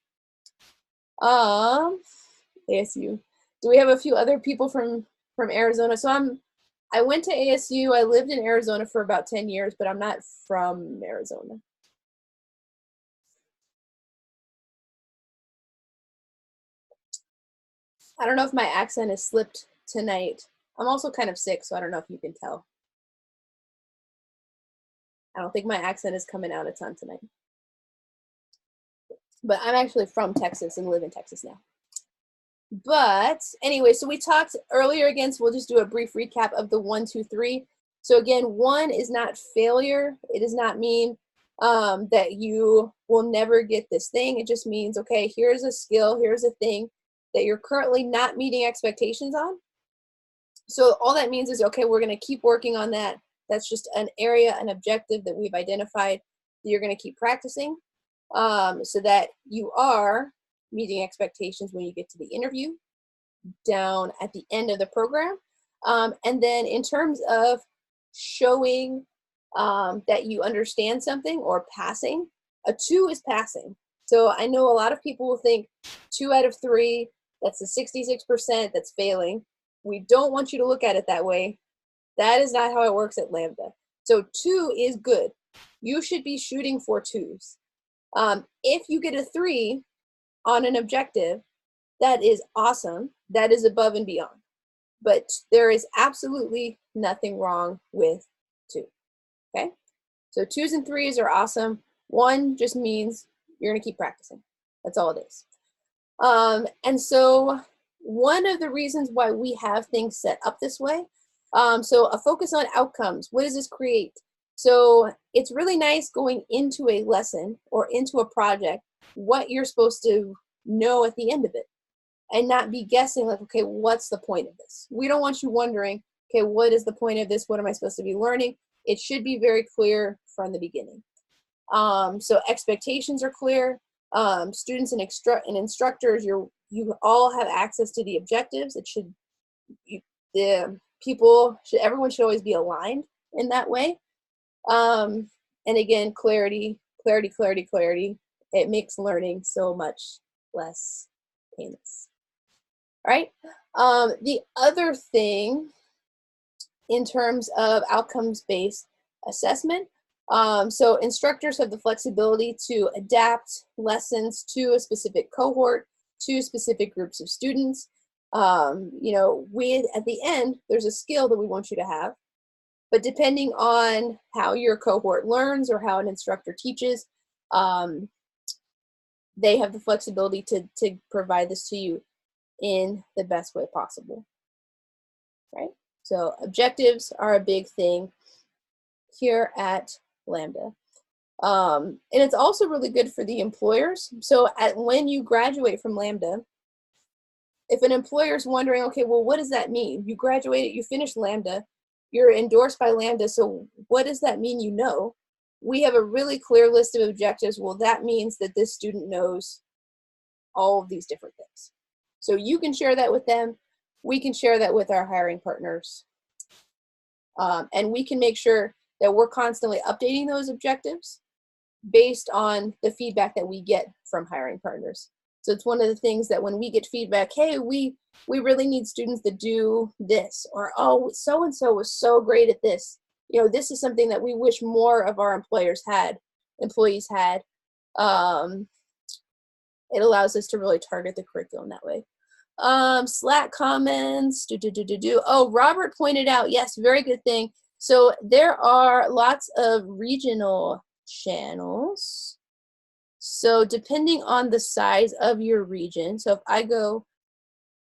ASU. Do we have a few other people from Arizona? So I went to ASU. I lived in Arizona for about 10 years, but I'm not from Arizona. I don't know if my accent has slipped tonight. I'm also kind of sick, so I don't know if you can tell. I don't think my accent is coming out a ton tonight. But I'm actually from Texas and live in Texas now. But anyway, so we talked earlier again, so we'll just do a brief recap of the 1, 2, 3. So again, 1 is not failure. It does not mean that you will never get this thing. It just means, okay, here's a skill, here's a thing that you're currently not meeting expectations on. So all that means is, okay, we're going to keep working on that. That's just an area, an objective that we've identified that you're going to keep practicing so that you are meeting expectations when you get to the interview down at the end of the program. And then in terms of showing that you understand something or passing, a 2 is passing. So I know a lot of people will think 2 out of 3, that's the 66%, that's failing. We don't want you to look at it that way. That is not how it works at Lambda. So 2 is good. You should be shooting for 2s. If you get a 3 on an objective, that is awesome. That is above and beyond. But there is absolutely nothing wrong with 2. Okay? So 2s and 3s are awesome. 1 just means you're going to keep practicing. That's all it is. And so one of the reasons why we have things set up this way, so a focus on outcomes. What does this create? So it's really nice going into a lesson or into a project what you're supposed to know at the end of it and not be guessing like, okay, what's the point of this? We don't want you wondering, okay, what is the point of this? What am I supposed to be learning? It should be very clear from the beginning. So expectations are clear. Students and instructors, you all have access to the objectives. It should, everyone should always be aligned in that way. And again, clarity. It makes learning so much less painless. All right. The other thing in terms of outcomes-based assessment, so instructors have the flexibility to adapt lessons to a specific cohort, to specific groups of students. At the end, there's a skill that we want you to have, but depending on how your cohort learns or how an instructor teaches, they have the flexibility to provide this to you in the best way possible, right? So objectives are a big thing here at Lambda. And it's also really good for the employers. So when you graduate from Lambda, if an employer is wondering, okay, well, what does that mean? You graduated, you finished Lambda, you're endorsed by Lambda, so what does that mean? You know, we have a really clear list of objectives. Well, that means that this student knows all of these different things. So you can share that with them. We can share that with our hiring partners. And we can make sure that we're constantly updating those objectives based on the feedback that we get from hiring partners. So it's one of the things that when we get feedback, hey, we really need students to do this, or oh, so-and-so was so great at this. You know, this is something that we wish more of our employees had. It allows us to really target the curriculum that way. Slack comments, Oh, Robert pointed out, yes, very good thing. So there are lots of regional channels. So depending on the size of your region, so if I go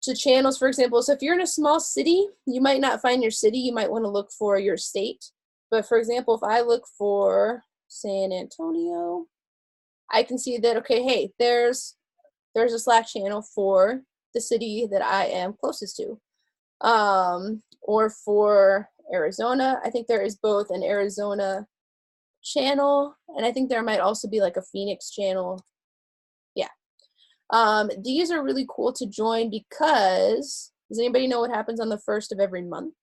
to channels, for example, so if you're in a small city, you might not find your city, you might want to look for your state. But for example, if I look for San Antonio, I can see that, okay, hey, there's a Slack channel for the city that I am closest to. Or for Arizona, I think there is both an Arizona channel, and I think there might also be like a Phoenix channel. Yeah. These are really cool to join because, does anybody know what happens on the 1st of every month?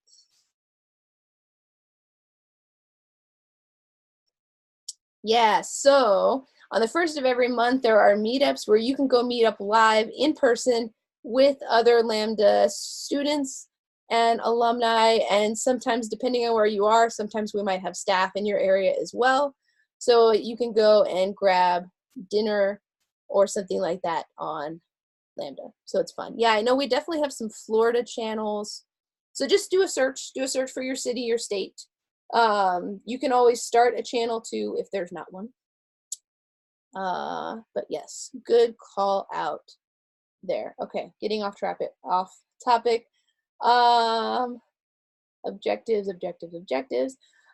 Yeah, so on the 1st of every month, there are meetups where you can go meet up live in person with other Lambda students and alumni, and sometimes depending on where you are, sometimes we might have staff in your area as well. So you can go and grab dinner or something like that on Lambda. So it's fun. Yeah, I know we definitely have some Florida channels. So just do a search for your city, your state. You can always start a channel too if there's not one. But yes, good call out there. Okay, getting off topic. Objectives.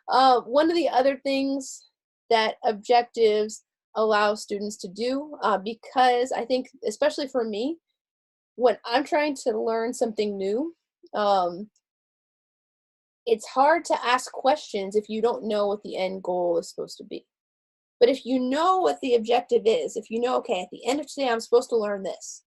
One of the other things that objectives allow students to do, because I think, especially for me, when I'm trying to learn something new, it's hard to ask questions if you don't know what the end goal is supposed to be. But if you know what the objective is, if you know, okay, at the end of today, I'm supposed to learn this,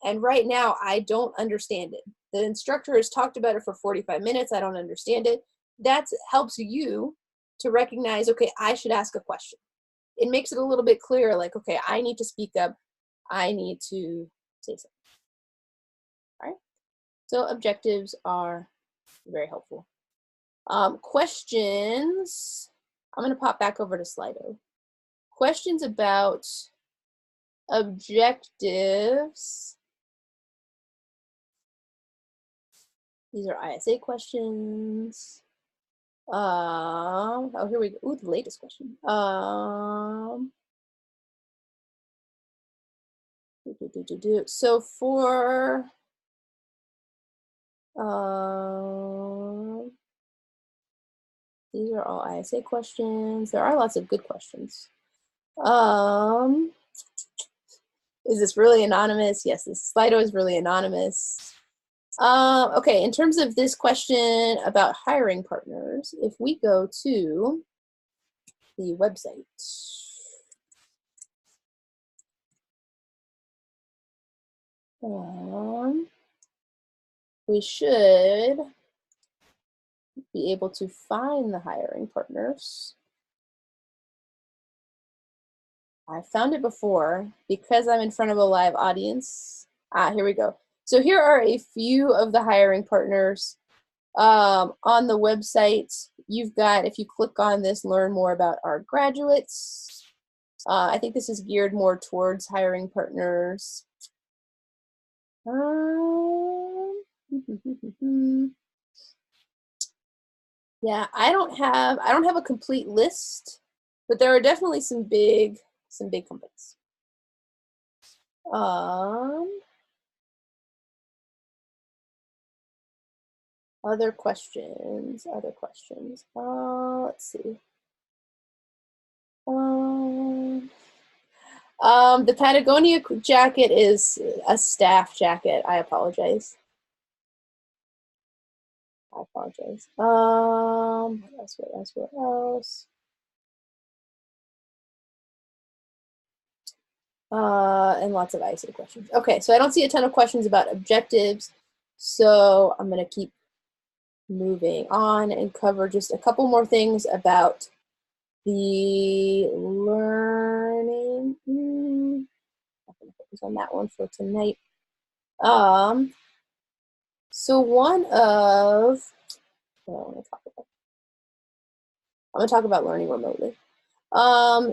and right now I don't understand it. The instructor has talked about it for 45 minutes. I don't understand it. That helps you to recognize, okay, I should ask a question. It makes it a little bit clearer, like, okay, I need to speak up. I need to say something. All right. So objectives are very helpful. Questions. I'm going to pop back over to Slido. Questions about objectives. These are ISA questions. Oh, here we go. Ooh, the latest question. So for these are all ISA questions. There are lots of good questions. Is this really anonymous? Yes, this Slido is really anonymous. Okay, in terms of this question about hiring partners, if we go to the website, we should be able to find the hiring partners. I found it before because I'm in front of a live audience. Here we go. So here are a few of the hiring partners on the website. You've got, if you click on this, learn more about our graduates. I think this is geared more towards hiring partners. Yeah, I don't have a complete list, but there are definitely some big companies. Other questions. Let's see. The Patagonia jacket is a staff jacket. I apologize. I apologize. What else? And lots of ISA questions. Okay, so I don't see a ton of questions about objectives, so I'm going to keep moving on and cover just a couple more things about the learning. I'm going to focus on that one for tonight. So one of, what I want to talk about. I'm going to talk about learning remotely.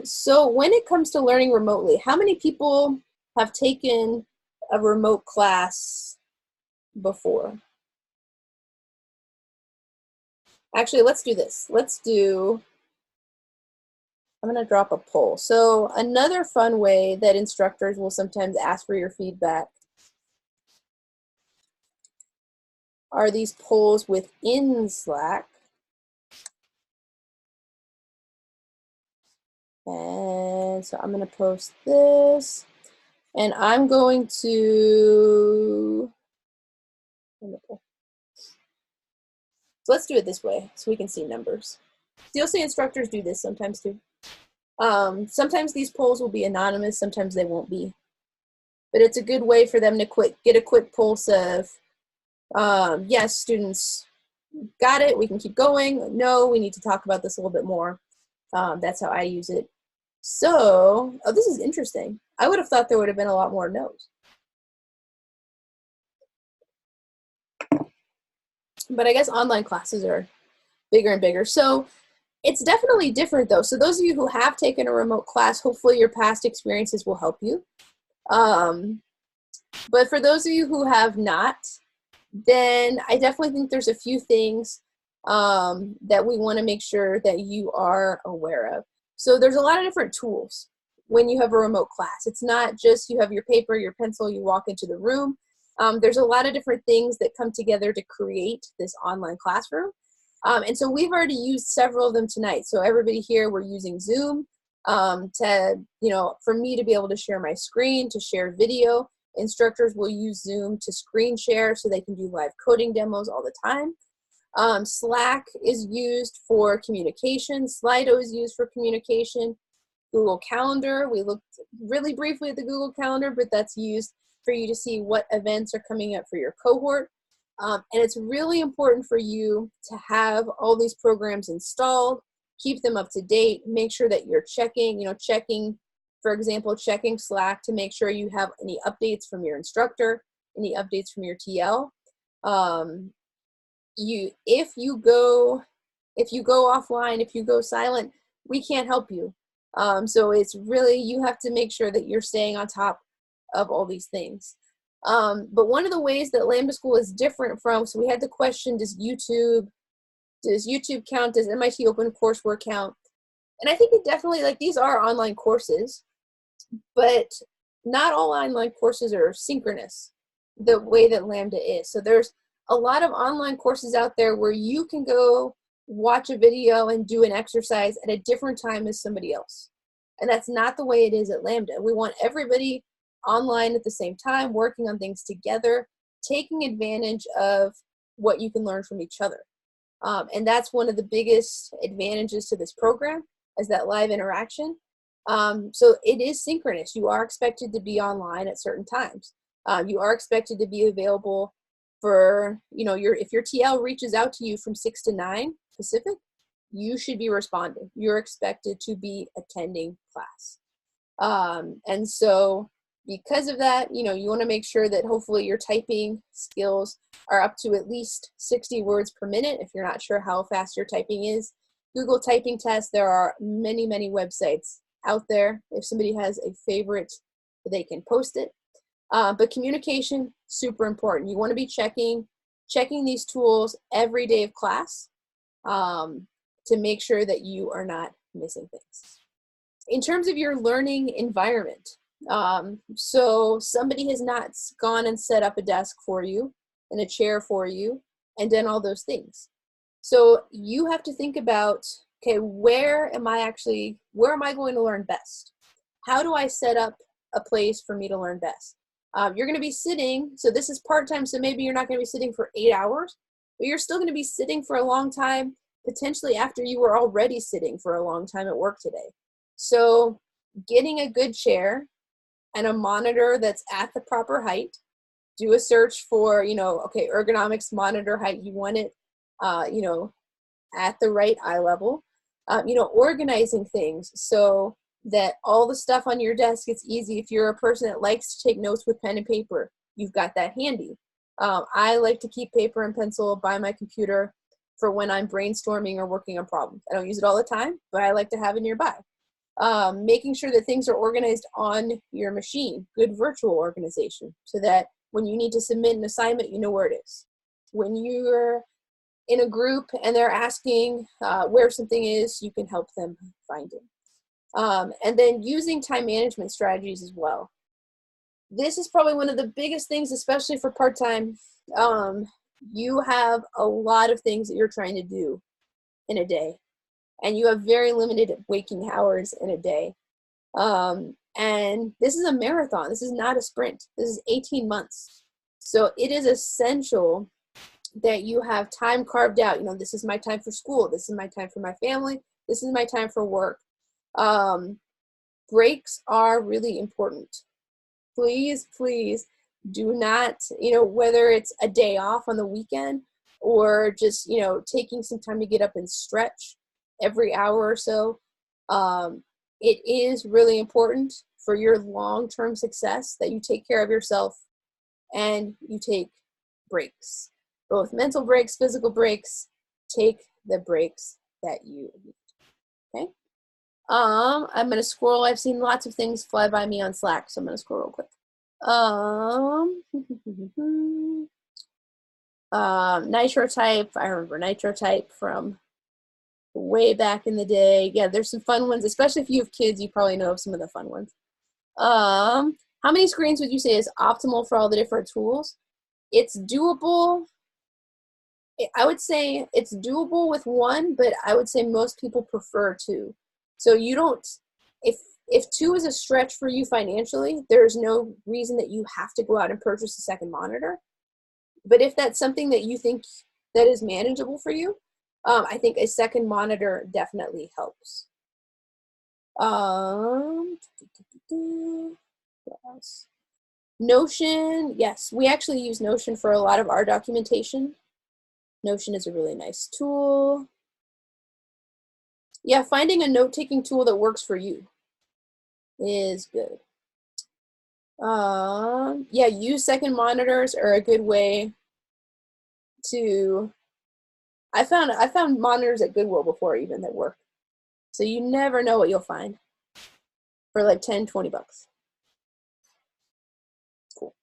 So when it comes to learning remotely, how many people have taken a remote class before? Actually, let's do this. I'm going to drop a poll. So another fun way that instructors will sometimes ask for your feedback are these polls within Slack. And so I'm going to post this, and I'm going to, so let's do it this way so we can see numbers. CLC instructors do this sometimes too. Sometimes these polls will be anonymous, sometimes they won't be. But it's a good way for them to get a quick pulse of, yes, students got it, we can keep going. No, we need to talk about this a little bit more. That's how I use it. So, oh, this is interesting. I would have thought there would have been a lot more no's. But I guess online classes are bigger and bigger. So it's definitely different though. So those of you who have taken a remote class, hopefully your past experiences will help you. But for those of you who have not, then I definitely think there's a few things that we want to make sure that you are aware of. So there's a lot of different tools when you have a remote class. It's not just you have your paper, your pencil, you walk into the room. There's a lot of different things that come together to create this online classroom. And so we've already used several of them tonight. So everybody here, we're using Zoom to, for me to be able to share my screen, to share video. Instructors will use Zoom to screen share so they can do live coding demos all the time. Slack is used for communication. Slido is used for communication. Google Calendar, we looked really briefly at the Google Calendar, but that's used for you to see what events are coming up for your cohort. And it's really important for you to have all these programs installed, keep them up to date, make sure that you're checking, for example, checking Slack to make sure you have any updates from your instructor, any updates from your TL. If you go offline, if you go silent, we can't help you. So it's really, you have to make sure that you're staying on top of all these things. But one of the ways that Lambda School is different from, so we had the question, does YouTube count? Does MIT OpenCourseWare count? And I think it definitely, these are online courses, but not all online courses are synchronous the way that Lambda is. So there's a lot of online courses out there where you can go watch a video and do an exercise at a different time as somebody else. And that's not the way it is at Lambda. We want everybody online at the same time, working on things together, taking advantage of what you can learn from each other. And that's one of the biggest advantages to this program, is that live interaction. So it is synchronous. You are expected to be online at certain times. You are expected to be available for, if your TL reaches out to you from 6 to 9 Pacific, you should be responding. You're expected to be attending class. And so because of that, you want to make sure that hopefully your typing skills are up to at least 60 words per minute. If you're not sure how fast your typing is, Google typing test. There are many, many websites out there. If somebody has a favorite, they can post it. But communication, super important. You want to be checking these tools every day of class to make sure that you are not missing things. In terms of your learning environment, so somebody has not gone and set up a desk for you and a chair for you and done all those things. So you have to think about, okay, where am I going to learn best? How do I set up a place for me to learn best? You're going to be sitting, so this is part-time, so maybe you're not going to be sitting for 8 hours, but you're still going to be sitting for a long time, potentially after you were already sitting for a long time at work today. So getting a good chair and a monitor that's at the proper height. Do a search for, okay, ergonomics monitor height. You want it, at the right eye level. Organizing things so that all the stuff on your desk is easy. If you're a person that likes to take notes with pen and paper, you've got that handy. I like to keep paper and pencil by my computer for when I'm brainstorming or working on problems. I don't use it all the time, but I like to have it nearby. Making sure that things are organized on your machine, good virtual organization, so that when you need to submit an assignment, you know where it is. When you're in a group and they're asking where something is, you can help them find it. And then using time management strategies as well. This is probably one of the biggest things, especially for part-time. You have a lot of things that you're trying to do in a day, and you have very limited waking hours in a day. And this is a marathon. This is not a sprint. This is 18 months. So it is essential that you have time carved out. This is my time for school. This is my time for my family. This is my time for work. Breaks are really important. Please, please do not, whether it's a day off on the weekend or just, taking some time to get up and stretch every hour or so. It is really important for your long-term success that you take care of yourself and you take breaks, both mental breaks, physical breaks. Take the breaks that you need. Okay. I'm going to scroll. I've seen lots of things fly by me on Slack, so I'm going to scroll real quick. Nitro type. I remember Nitro type from way back in the day. Yeah, there's some fun ones, especially if you have kids, you probably know of some of the fun ones. How many screens would you say is optimal for all the different tools? It's doable. I would say it's doable with one, but I would say most people prefer two. So you don't, if two is a stretch for you financially, there's no reason that you have to go out and purchase a second monitor. But if that's something that you think that is manageable for you, I think a second monitor definitely helps. What else? Notion, yes, we actually use Notion for a lot of our documentation. Notion is a really nice tool. Yeah, finding a note-taking tool that works for you is good. Yeah, use second monitors are a good way to, I found monitors at Goodwill before even that work. So you never know what you'll find for like 10, 20 bucks. Cool.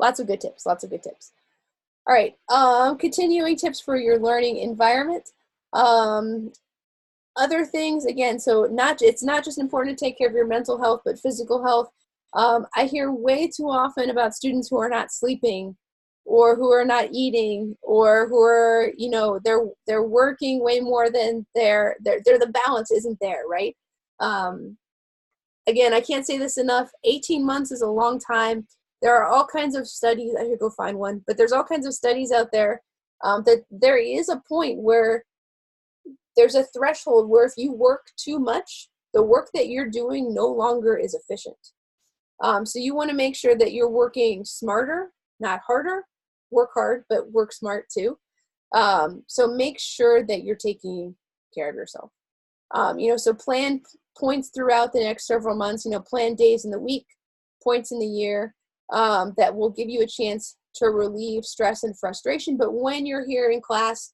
Lots of good tips, lots of good tips. All right, continuing tips for your learning environment. Other things, again, so it's not just important to take care of your mental health, but physical health. I hear way too often about students who are not sleeping or who are not eating or who are, they're working way more than the balance isn't there, right? Again, I can't say this enough. 18 months is a long time. There are all kinds of studies. I could go find one, but there's all kinds of studies out there that there is a point where there's a threshold where if you work too much, the work that you're doing no longer is efficient. So you want to make sure that you're working smarter, not harder. Work hard, but work smart too. So make sure that you're taking care of yourself. So plan points throughout the next several months, plan days in the week, points in the year, that will give you a chance to relieve stress and frustration. But when you're here in class,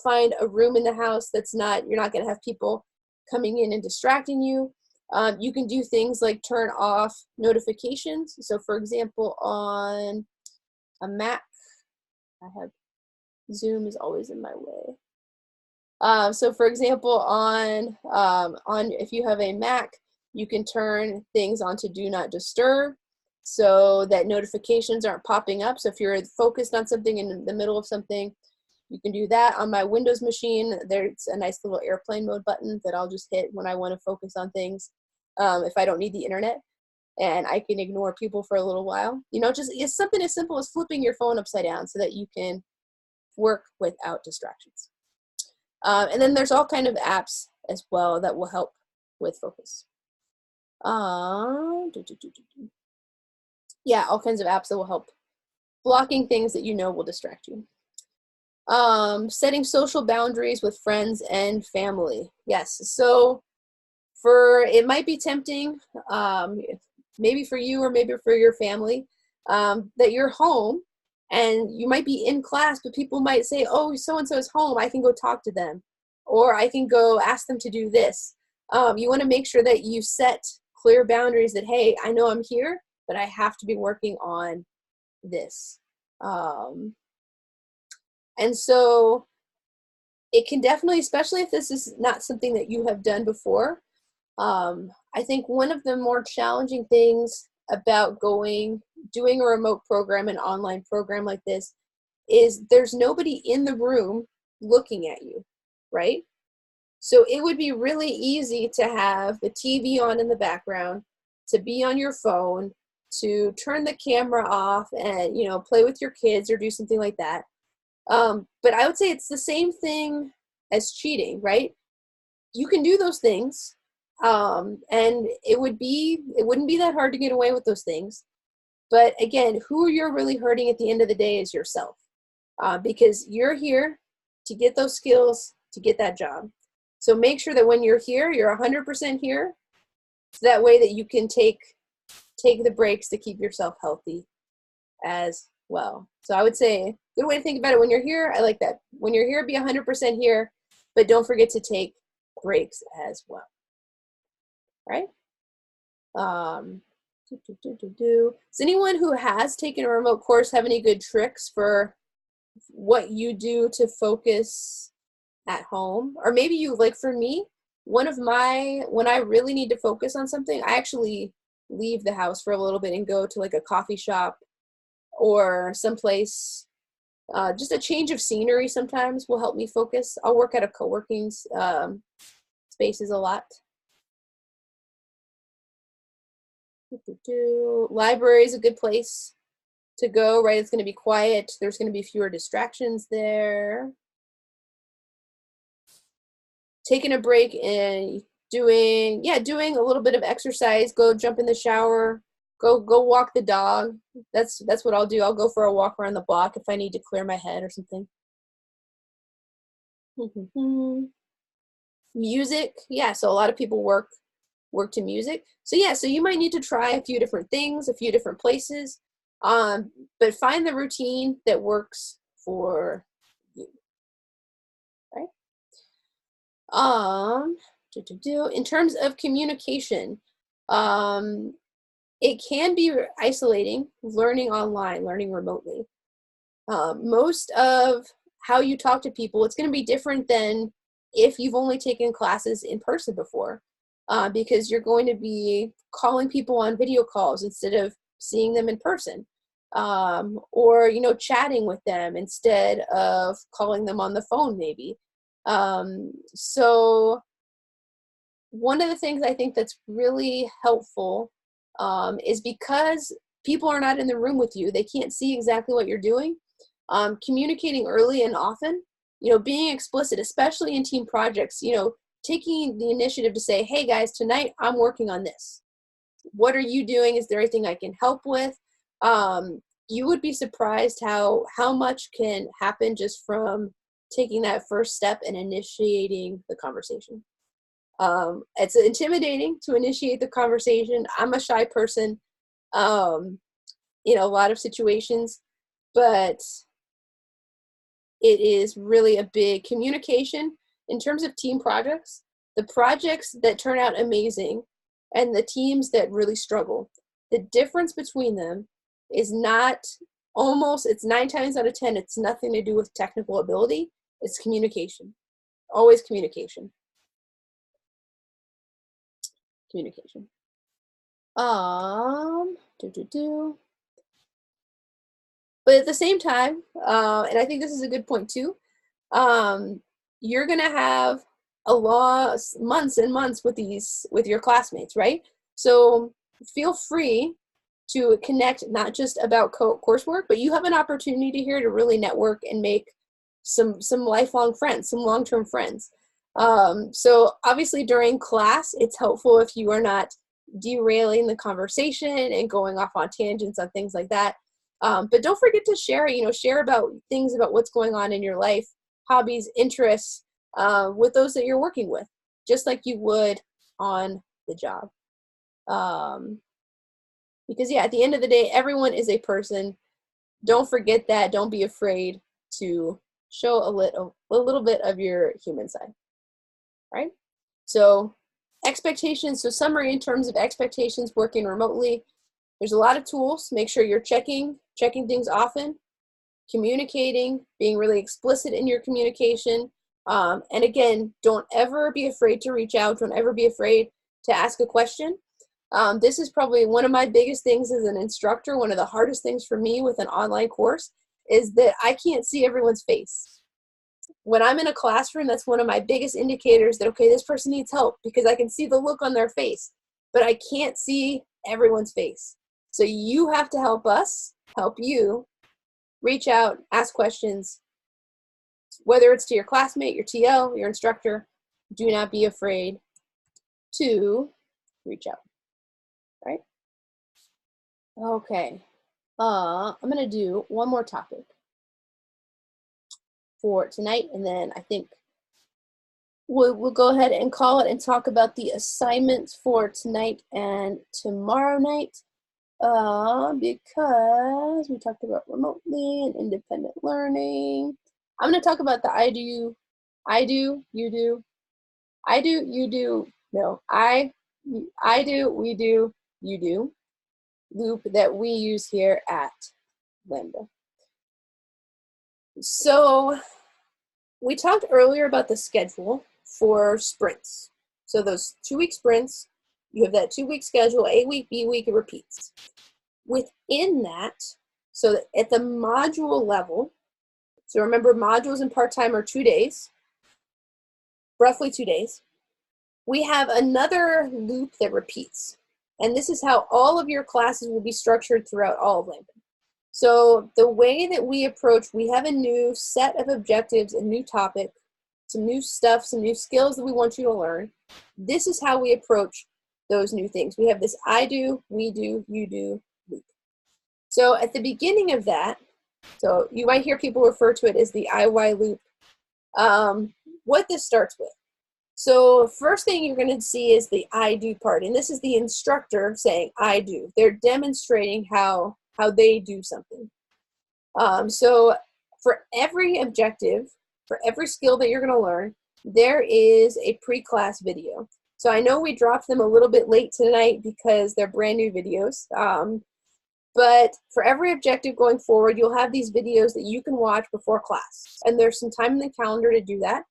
find a room in the house you're not going to have people coming in and distracting you. You can do things like turn off notifications. So for example, on a Mac, Zoom is always in my way. So for example, on if you have a Mac, you can turn things on to do not disturb so that notifications aren't popping up. So if you're focused on something in the middle of something, you can do that. On my Windows machine, there's a nice little airplane mode button that I'll just hit when I want to focus on things if I don't need the internet, and I can ignore people for a little while. It's something as simple as flipping your phone upside down so that you can work without distractions. And then there's all kind of apps as well that will help with focus. Yeah, all kinds of apps that will help. Blocking things that you know will distract you. Setting social boundaries with friends and family. Yes, so it might be tempting, maybe for you or maybe for your family, that you're home and you might be in class, but people might say, oh, so-and-so is home, I can go talk to them, or I can go ask them to do this. You want to make sure that you set clear boundaries that, hey, I know I'm here, but I have to be working on this. And so it can definitely, especially if this is not something that you have done before, I think one of the more challenging things about doing a remote program, an online program like this, is there's nobody in the room looking at you, right? So it would be really easy to have the TV on in the background, to be on your phone, to turn the camera off and, you know, play with your kids or do something like that. But I would say it's the same thing as cheating, right? You can do those things, and it wouldn't be that hard to get away with those things. But again, who you're really hurting at the end of the day is yourself, because you're here to get those skills, to get that job. So make sure that when you're here, you're 100% here, so that way that you can take the breaks to keep yourself healthy as well. So I would say, good way to think about it, when you're here, I like that. When you're here, be 100% here, but don't forget to take breaks as well, right? Does anyone who has taken a remote course have any good tricks for what you do to focus at home? Or maybe you, like for me, when I really need to focus on something, I actually leave the house for a little bit and go to like a coffee shop or someplace. Just a change of scenery sometimes will help me focus. I'll work at a co-working spaces a lot. Library is a good place to go, right? It's going to be quiet. There's going to be fewer distractions there. Taking a break and doing a little bit of exercise. Go jump in the shower. Go walk the dog. That's what I'll do. I'll go for a walk around the block if I need to clear my head or something. Music, yeah. So a lot of people work to music. So yeah, so you might need to try a few different things, a few different places, but find the routine that works for you, right? In terms of communication, it can be isolating learning online, learning remotely. Most of how you talk to people, it's going to be different than if you've only taken classes in person before, because you're going to be calling people on video calls instead of seeing them in person, or chatting with them instead of calling them on the phone maybe. So one of the things I think that's really helpful is because people are not in the room with you, they can't see exactly what you're doing. Communicating early and often, being explicit, especially in team projects, taking the initiative to say, hey guys, tonight I'm working on this. What are you doing? Is there anything I can help with? You would be surprised how much can happen just from taking that first step and initiating the conversation. It's intimidating to initiate the conversation. I'm a shy person, in a lot of situations, but it is really a big communication in terms of team projects. The projects that turn out amazing and the teams that really struggle, the difference between them is it's 9 times out of 10, it's nothing to do with technical ability. It's communication. Always communication. Communication. But at the same time, and I think this is a good point too, you're gonna have months and months with your classmates, right? So feel free to connect, not just about coursework, but you have an opportunity here to really network and make some lifelong friends, some long-term friends. So obviously during class, it's helpful if you are not derailing the conversation and going off on tangents on things like that. But don't forget to share, share about things about what's going on in your life, hobbies, interests, with those that you're working with, just like you would on the job. Because yeah, at the end of the day, everyone is a person. Don't forget that. Don't be afraid to show a little bit of your human side, right? So expectations, so summary in terms of expectations working remotely, there's a lot of tools. Make sure you're checking things often, communicating, being really explicit in your communication. And again, don't ever be afraid to reach out. Don't ever be afraid to ask a question. This is probably one of my biggest things as an instructor. One of the hardest things for me with an online course is that I can't see everyone's face. When I'm in a classroom, that's one of my biggest indicators that, okay, this person needs help, because I can see the look on their face, but I can't see everyone's face. So you have to help us, help you, reach out, ask questions, whether it's to your classmate, your TL, your instructor. Do not be afraid to reach out, right? Okay, I'm gonna do one more topic for tonight, and then I think we'll go ahead and call it and talk about the assignments for tonight and tomorrow night, because we talked about remotely and independent learning. I'm going to talk about the I do, you do, no, I do, we do, you do loop that we use here at Lambda. So we talked earlier about the schedule for sprints. So those 2-week sprints, you have that 2-week schedule, A week, B week, it repeats. Within that, so at the module level, so remember modules in part-time are 2 days, roughly 2 days. We have another loop that repeats. And this is how all of your classes will be structured throughout all of Lambda. So the way that we approach, we have a new set of objectives, a new topic, some new stuff, some new skills that we want you to learn. This is how we approach those new things. We have this I do, we do, you do loop. So at the beginning of that, so you might hear people refer to it as the IY loop. What this starts with. So first thing you're going to see is the I do part, and this is the instructor saying I do. They're demonstrating how they do something. So for every objective, for every skill that you're going to learn, there is a pre-class video. So I know we dropped them a little bit late tonight because they're brand new videos. But for every objective going forward, you'll have these videos that you can watch before class. And there's some time in the calendar to do that.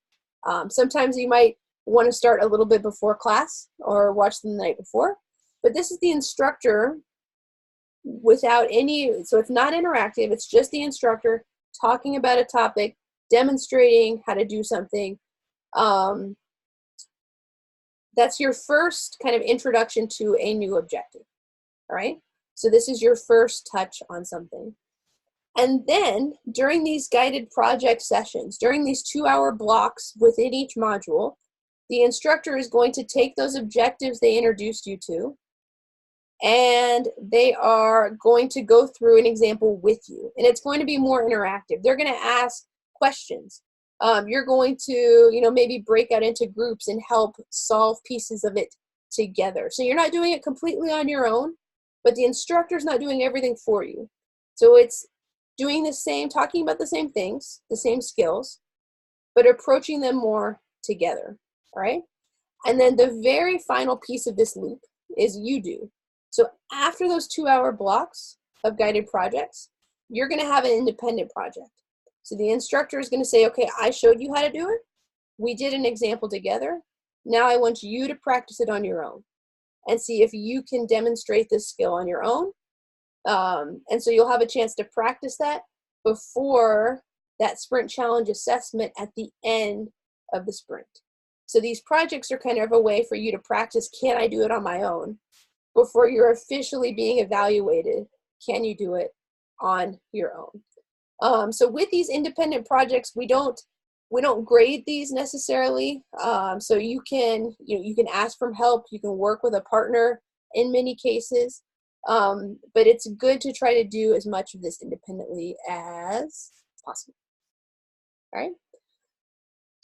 Sometimes you might want to start a little bit before class or watch them the night before. But this is the instructor without any, so it's not interactive, it's just the instructor talking about a topic, demonstrating how to do something. That's your first kind of introduction to a new objective, all right? So this is your first touch on something. And then during these guided project sessions, during these 2-hour blocks within each module, the instructor is going to take those objectives they introduced you to, and they are going to go through an example with you. And it's going to be more interactive. They're going to ask questions. You're going to, maybe break out into groups and help solve pieces of it together. So you're not doing it completely on your own, but the instructor's not doing everything for you. So it's doing the same, talking about the same things, the same skills, but approaching them more together, all right? And then the very final piece of this loop is you do. So after those 2-hour blocks of guided projects, you're gonna have an independent project. So the instructor is gonna say, okay, I showed you how to do it. We did an example together. Now I want you to practice it on your own and see if you can demonstrate this skill on your own. And so you'll have a chance to practice that before that sprint challenge assessment at the end of the sprint. So these projects are kind of a way for you to practice, can I do it on my own? Before you're officially being evaluated, can you do it on your own? So with these independent projects, we don't grade these necessarily. So you can ask for help. You can work with a partner in many cases. But it's good to try to do as much of this independently as possible. All right.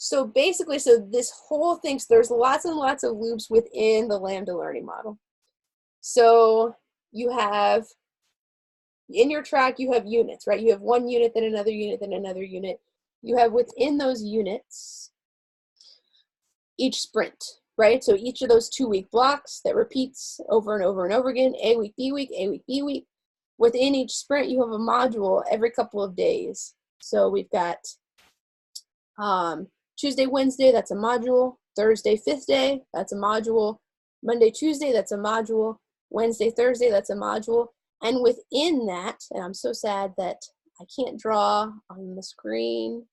So basically, so this whole thing, so there's lots and lots of loops within the Lambda learning model. So you have, in your track, you have units, right? You have one unit, then another unit, then another unit. You have within those units, each sprint, right? So each of those 2-week blocks that repeats over and over and over again, A week, B week, A week, B week. Within each sprint, you have a module every couple of days. So we've got Tuesday, Wednesday, that's a module. Thursday, 5th day, that's a module. Monday, Tuesday, that's a module. Wednesday, Thursday, that's a module. And within that, and I'm so sad that I can't draw on the screen,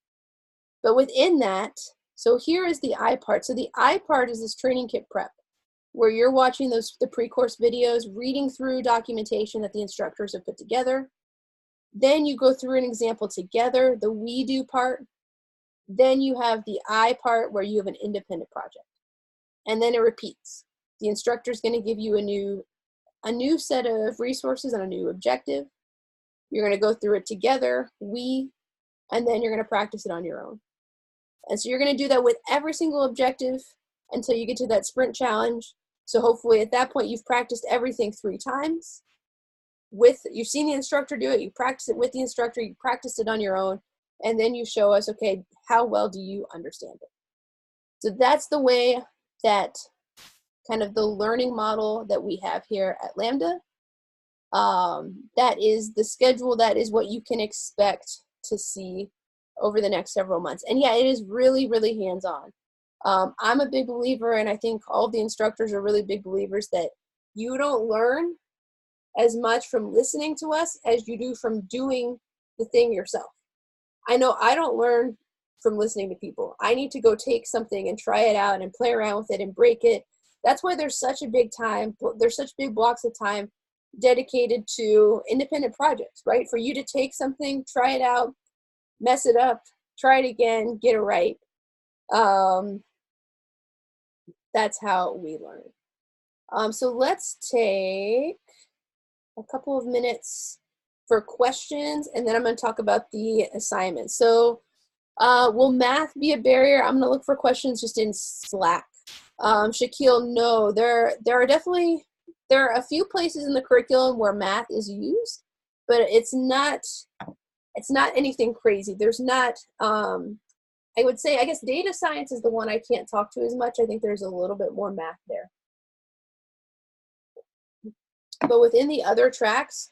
but within that, so here is the I part. So the I part is this training kit prep, where you're watching the pre-course videos, reading through documentation that the instructors have put together. Then you go through an example together, the we do part. Then you have the I part where you have an independent project. And then it repeats. The instructor is going to give you a new set of resources and a new objective. You're going to go through it together, and then you're going to practice it on your own. And so you're going to do that with every single objective until you get to that sprint challenge. So hopefully at that point you've practiced everything 3 times. You've seen the instructor do it, you practice it with the instructor, you practiced it on your own, and then you show us, okay, how well do you understand it? So that's the way that kind of the learning model that we have here at Lambda. That is the schedule, that is what you can expect to see over the next several months. And yeah, it is really, really hands-on. I'm a big believer, and I think all of the instructors are really big believers, that you don't learn as much from listening to us as you do from doing the thing yourself. I know I don't learn from listening to people. I need to go take something and try it out and play around with it and break it. That's why there's such big blocks of time dedicated to independent projects, right? For you to take something, try it out, mess it up, try it again, get it right. That's how we learn. So let's take a couple of minutes for questions, and then I'm going to talk about the assignments. So will math be a barrier? I'm going to look for questions just in Slack. Shaquille, no, there are a few places in the curriculum where math is used, but it's not anything crazy. There's not, I would say, I guess data science is the one I can't talk to as much. I think there's a little bit more math there. But within the other tracks,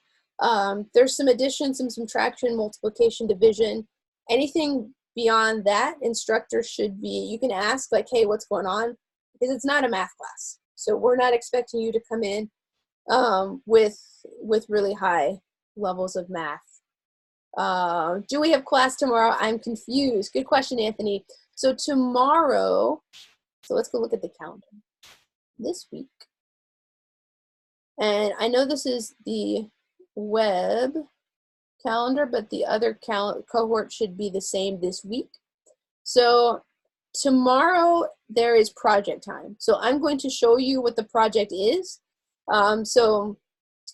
there's some addition, some subtraction, multiplication, division. Anything beyond that, instructors should be, you can ask like, hey, what's going on? Because it's not a math class. So we're not expecting you to come in with really high levels of math. Do we have class tomorrow? I'm confused. Good question, Anthony. So tomorrow, so let's go look at the calendar. This week, and I know this is the web calendar, but the other cohort should be the same this week. So tomorrow there is project time. So I'm going to show you what the project is. So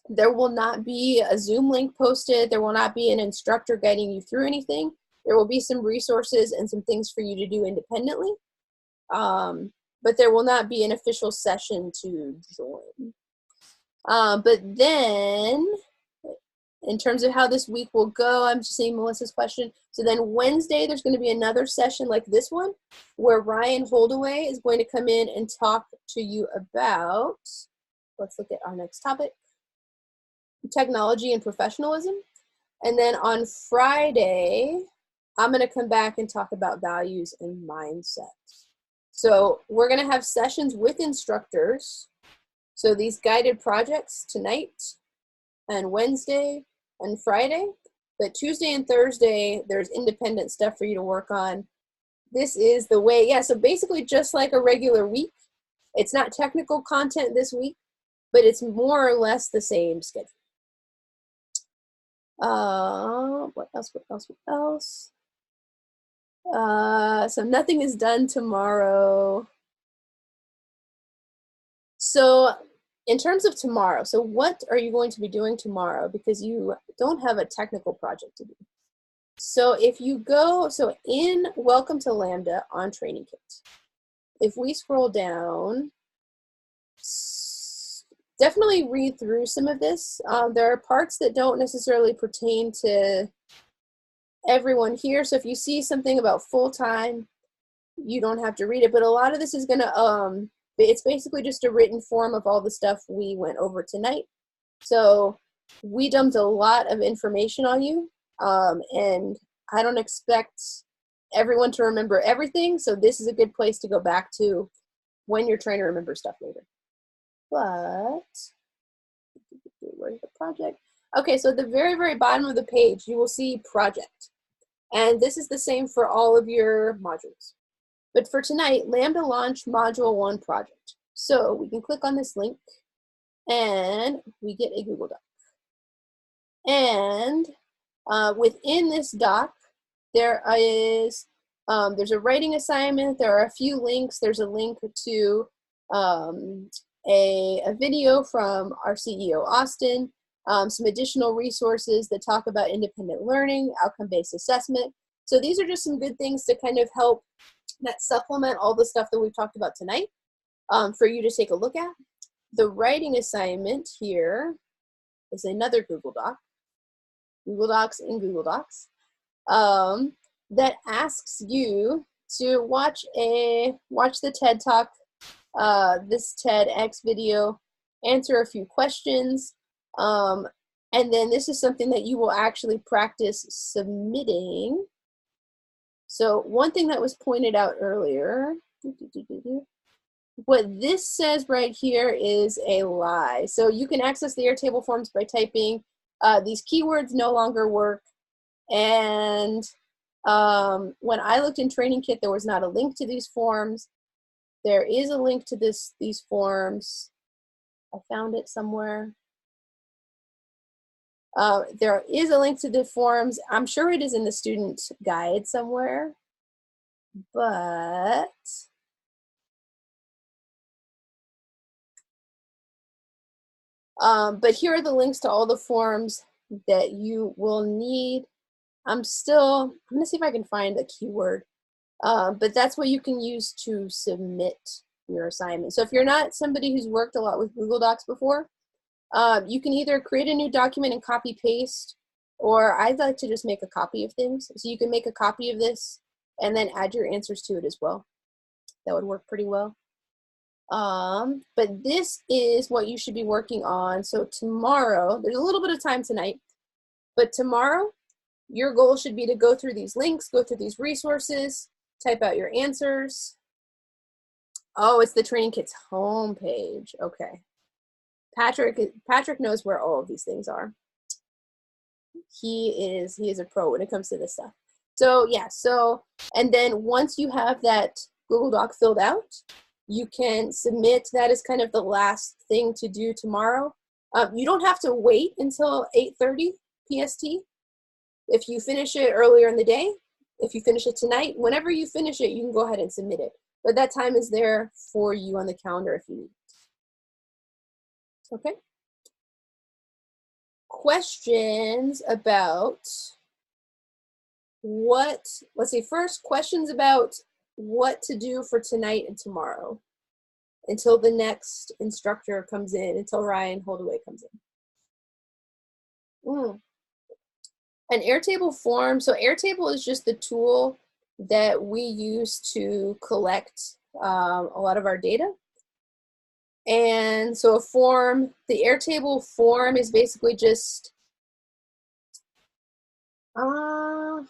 there will not be a Zoom link posted. There will not be an instructor guiding you through anything. There will be some resources and some things for you to do independently. But there will not be an official session to join. But then, in terms of how this week will go, I'm just seeing Melissa's question. So then Wednesday, there's going to be another session like this one, where Ryan Holdaway is going to come in and talk to you about, let's look at our next topic, technology and professionalism. And then on Friday, I'm going to come back and talk about values and mindset. So we're going to have sessions with instructors. So these guided projects tonight and Wednesday and Friday, but Tuesday and Thursday, there's independent stuff for you to work on. This is the way, yeah, so basically just like a regular week. It's not technical content this week, but it's more or less the same schedule. What else, what else, what else? So nothing is done tomorrow. So in terms of tomorrow, so what are you going to be doing tomorrow? Because you don't have a technical project to do. So if you go, so in Welcome to Lambda on Training Kit, if we scroll down, definitely read through some of this. There are parts that don't necessarily pertain to everyone here. So if you see something about full-time, you don't have to read it, but a lot of this is gonna, it's basically just a written form of all the stuff we went over tonight. So we dumped a lot of information on you, and I don't expect everyone to remember everything, so this is a good place to go back to when you're trying to remember stuff later. But, where's the project? Okay, so at the very, very bottom of the page, you will see project. And this is the same for all of your modules. But for tonight, Lambda Launch Module 1 project. So we can click on this link and we get a Google Doc. And within this doc, there is, there's a writing assignment, there are a few links, there's a link to a video from our CEO, Austin, some additional resources that talk about independent learning, outcome-based assessment. So these are just some good things to kind of help that supplement all the stuff that we've talked about tonight for you to take a look at. The writing assignment here is another Google Doc, Google Docs in Google Docs, that asks you to watch the TED Talk, this TEDx video, answer a few questions, and then this is something that you will actually practice submitting. So one thing that was pointed out earlier, what this says right here is a lie. So you can access the Airtable forms by typing these keywords no longer work. And when I looked in Training Kit, there was not a link to these forms. There is a link to these forms. I found it somewhere. There is a link to the forms. I'm sure it is in the student guide somewhere, but here are the links to all the forms that you will need. I'm gonna see if I can find a keyword, but that's what you can use to submit your assignment. So if you're not somebody who's worked a lot with Google Docs before, you can either create a new document and copy paste, or I'd like to just make a copy of things. So you can make a copy of this and then add your answers to it as well. That would work pretty well. But this is what you should be working on. So tomorrow, there's a little bit of time tonight, but tomorrow, your goal should be to go through these links, go through these resources, type out your answers. Oh, it's the Training Kit's homepage. Okay. Patrick knows where all of these things are. He is a pro when it comes to this stuff. So yeah, and then once you have that Google Doc filled out, you can submit. That is kind of the last thing to do tomorrow. You don't have to wait until 8:30 PST. If you finish it earlier in the day, if you finish it tonight, whenever you finish it, you can go ahead and submit it. But that time is there for you on the calendar if you need it. Okay. Questions about let's see, first, questions about what to do for tonight and tomorrow until the next instructor comes in, until Ryan Holdaway comes in. An Airtable form, so Airtable is just the tool that we use to collect a lot of our data. And so a form, the Airtable form is basically just, I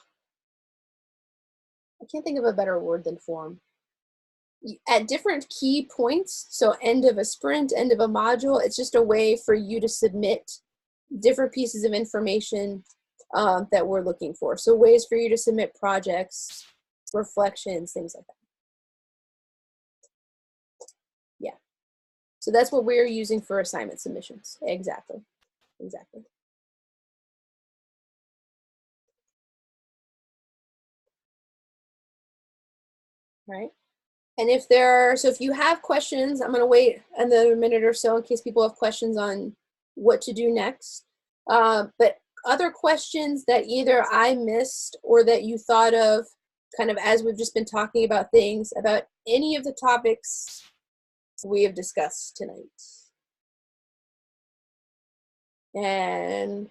can't think of a better word than form. At different key points, so end of a sprint, end of a module, it's just a way for you to submit different pieces of information that we're looking for. So ways for you to submit projects, reflections, things like that. Yeah. So that's what we're using for assignment submissions. Exactly. right? And if there are, so if you have questions, I'm going to wait another minute or so in case people have questions on what to do next. But other questions that either I missed or that you thought of kind of as we've just been talking about things, about any of the topics we have discussed tonight. And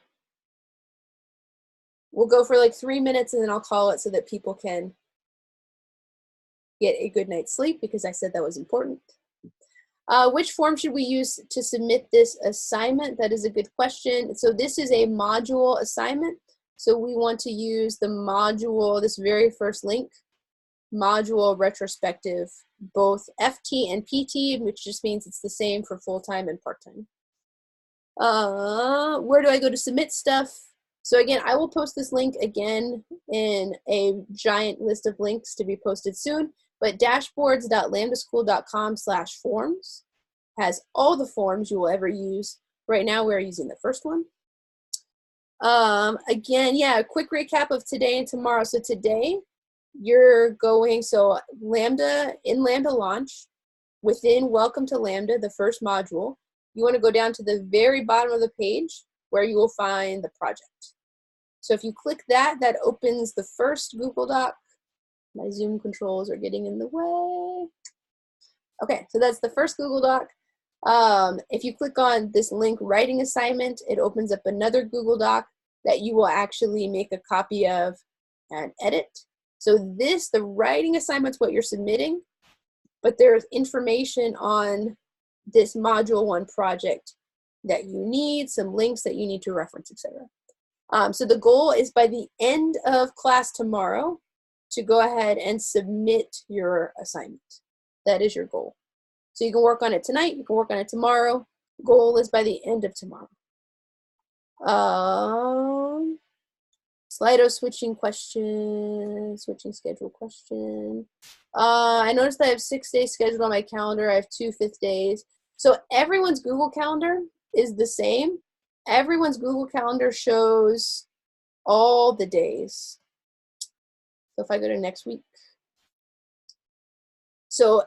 we'll go for like 3 minutes and then I'll call it so that people can get a good night's sleep because I said that was important. Which form should we use to submit this assignment? That is a good question. So this is a module assignment. So we want to use the module, this very first link, module retrospective, both FT and PT, which just means it's the same for full-time and part-time. Where do I go to submit stuff? So again, I will post this link again in a giant list of links to be posted soon, but dashboards.lambdaschool.com/forms has all the forms you will ever use. Right now we're using the first one. Again, yeah, a quick recap of today and tomorrow. So today you're going, so Lambda, in Lambda launch, within Welcome to Lambda, the first module, you want to go down to the very bottom of the page where you will find the project. So if you click that, that opens the first Google Doc. My Zoom controls are getting in the way. Okay, so that's the first Google Doc. If you click on this link, writing assignment, it opens up another Google Doc that you will actually make a copy of and edit. So this, the writing assignment's what you're submitting, but there's information on this module 1 project that you need, some links that you need to reference, etc. So the goal is by the end of class tomorrow to go ahead and submit your assignment. That is your goal. So you can work on it tonight, you can work on it tomorrow. Goal is by the end of tomorrow. Slido switching question, switching schedule question. I noticed I have 6 days scheduled on my calendar. I have 2 5th days. So everyone's Google Calendar is the same. Everyone's Google Calendar shows all the days. So if I go to next week. So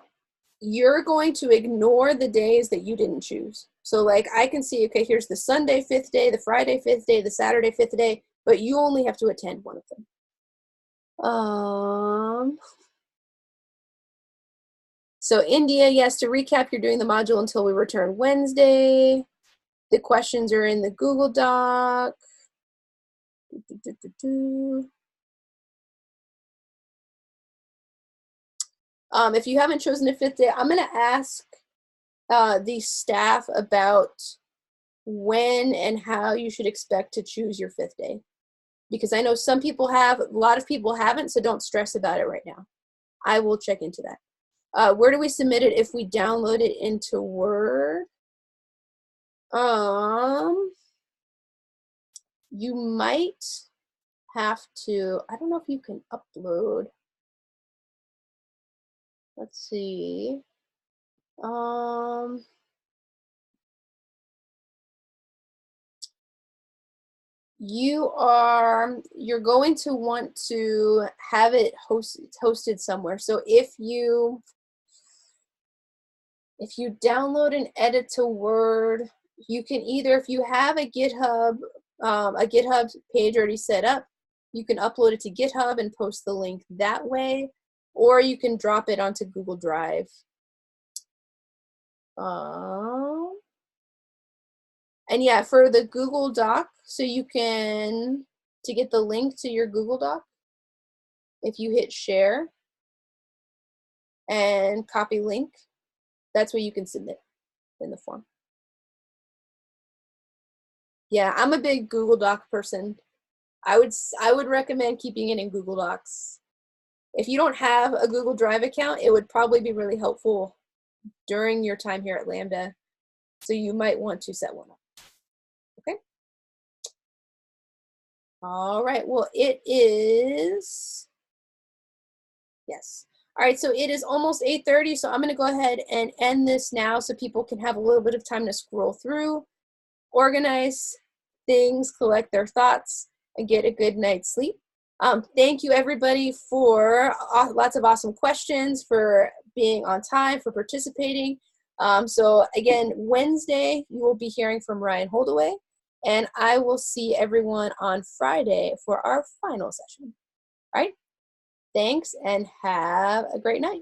you're going to ignore the days that you didn't choose. So like I can see, okay, here's the Sunday 5th day, the Friday 5th day, the Saturday 5th day, but you only have to attend one of them. So India, yes, to recap, you're doing the module until we return Wednesday. The questions are in the Google Doc. If you haven't chosen a 5th day, I'm going to ask the staff about when and how you should expect to choose your 5th day. Because I know some people have, a lot of people haven't, so don't stress about it right now. I will check into that. Where do we submit it if we download it into Word? You might have to, I don't know if you can upload. Let's see. You're going to want to have it hosted somewhere. So if you download and edit to Word, you can either, if you have a GitHub page already set up, you can upload it to GitHub and post the link that way, or you can drop it onto Google Drive. And yeah, for the Google Doc, so you can, to get the link to your Google Doc, if you hit share and copy link, that's what you can submit in the form. Yeah, I'm a big Google Doc person. I would recommend keeping it in Google Docs. If you don't have a Google Drive account, it would probably be really helpful during your time here at Lambda. So you might want to set one up. Okay. All right. Well, it is, yes. All right. So it is almost 8:30. So I'm going to go ahead and end this now so people can have a little bit of time to scroll through, organize things, collect their thoughts, and get a good night's sleep. Thank you everybody for lots of awesome questions, for being on time, for participating. So again, Wednesday, you will be hearing from Ryan Holdaway, and I will see everyone on Friday for our final session. All right, thanks and have a great night.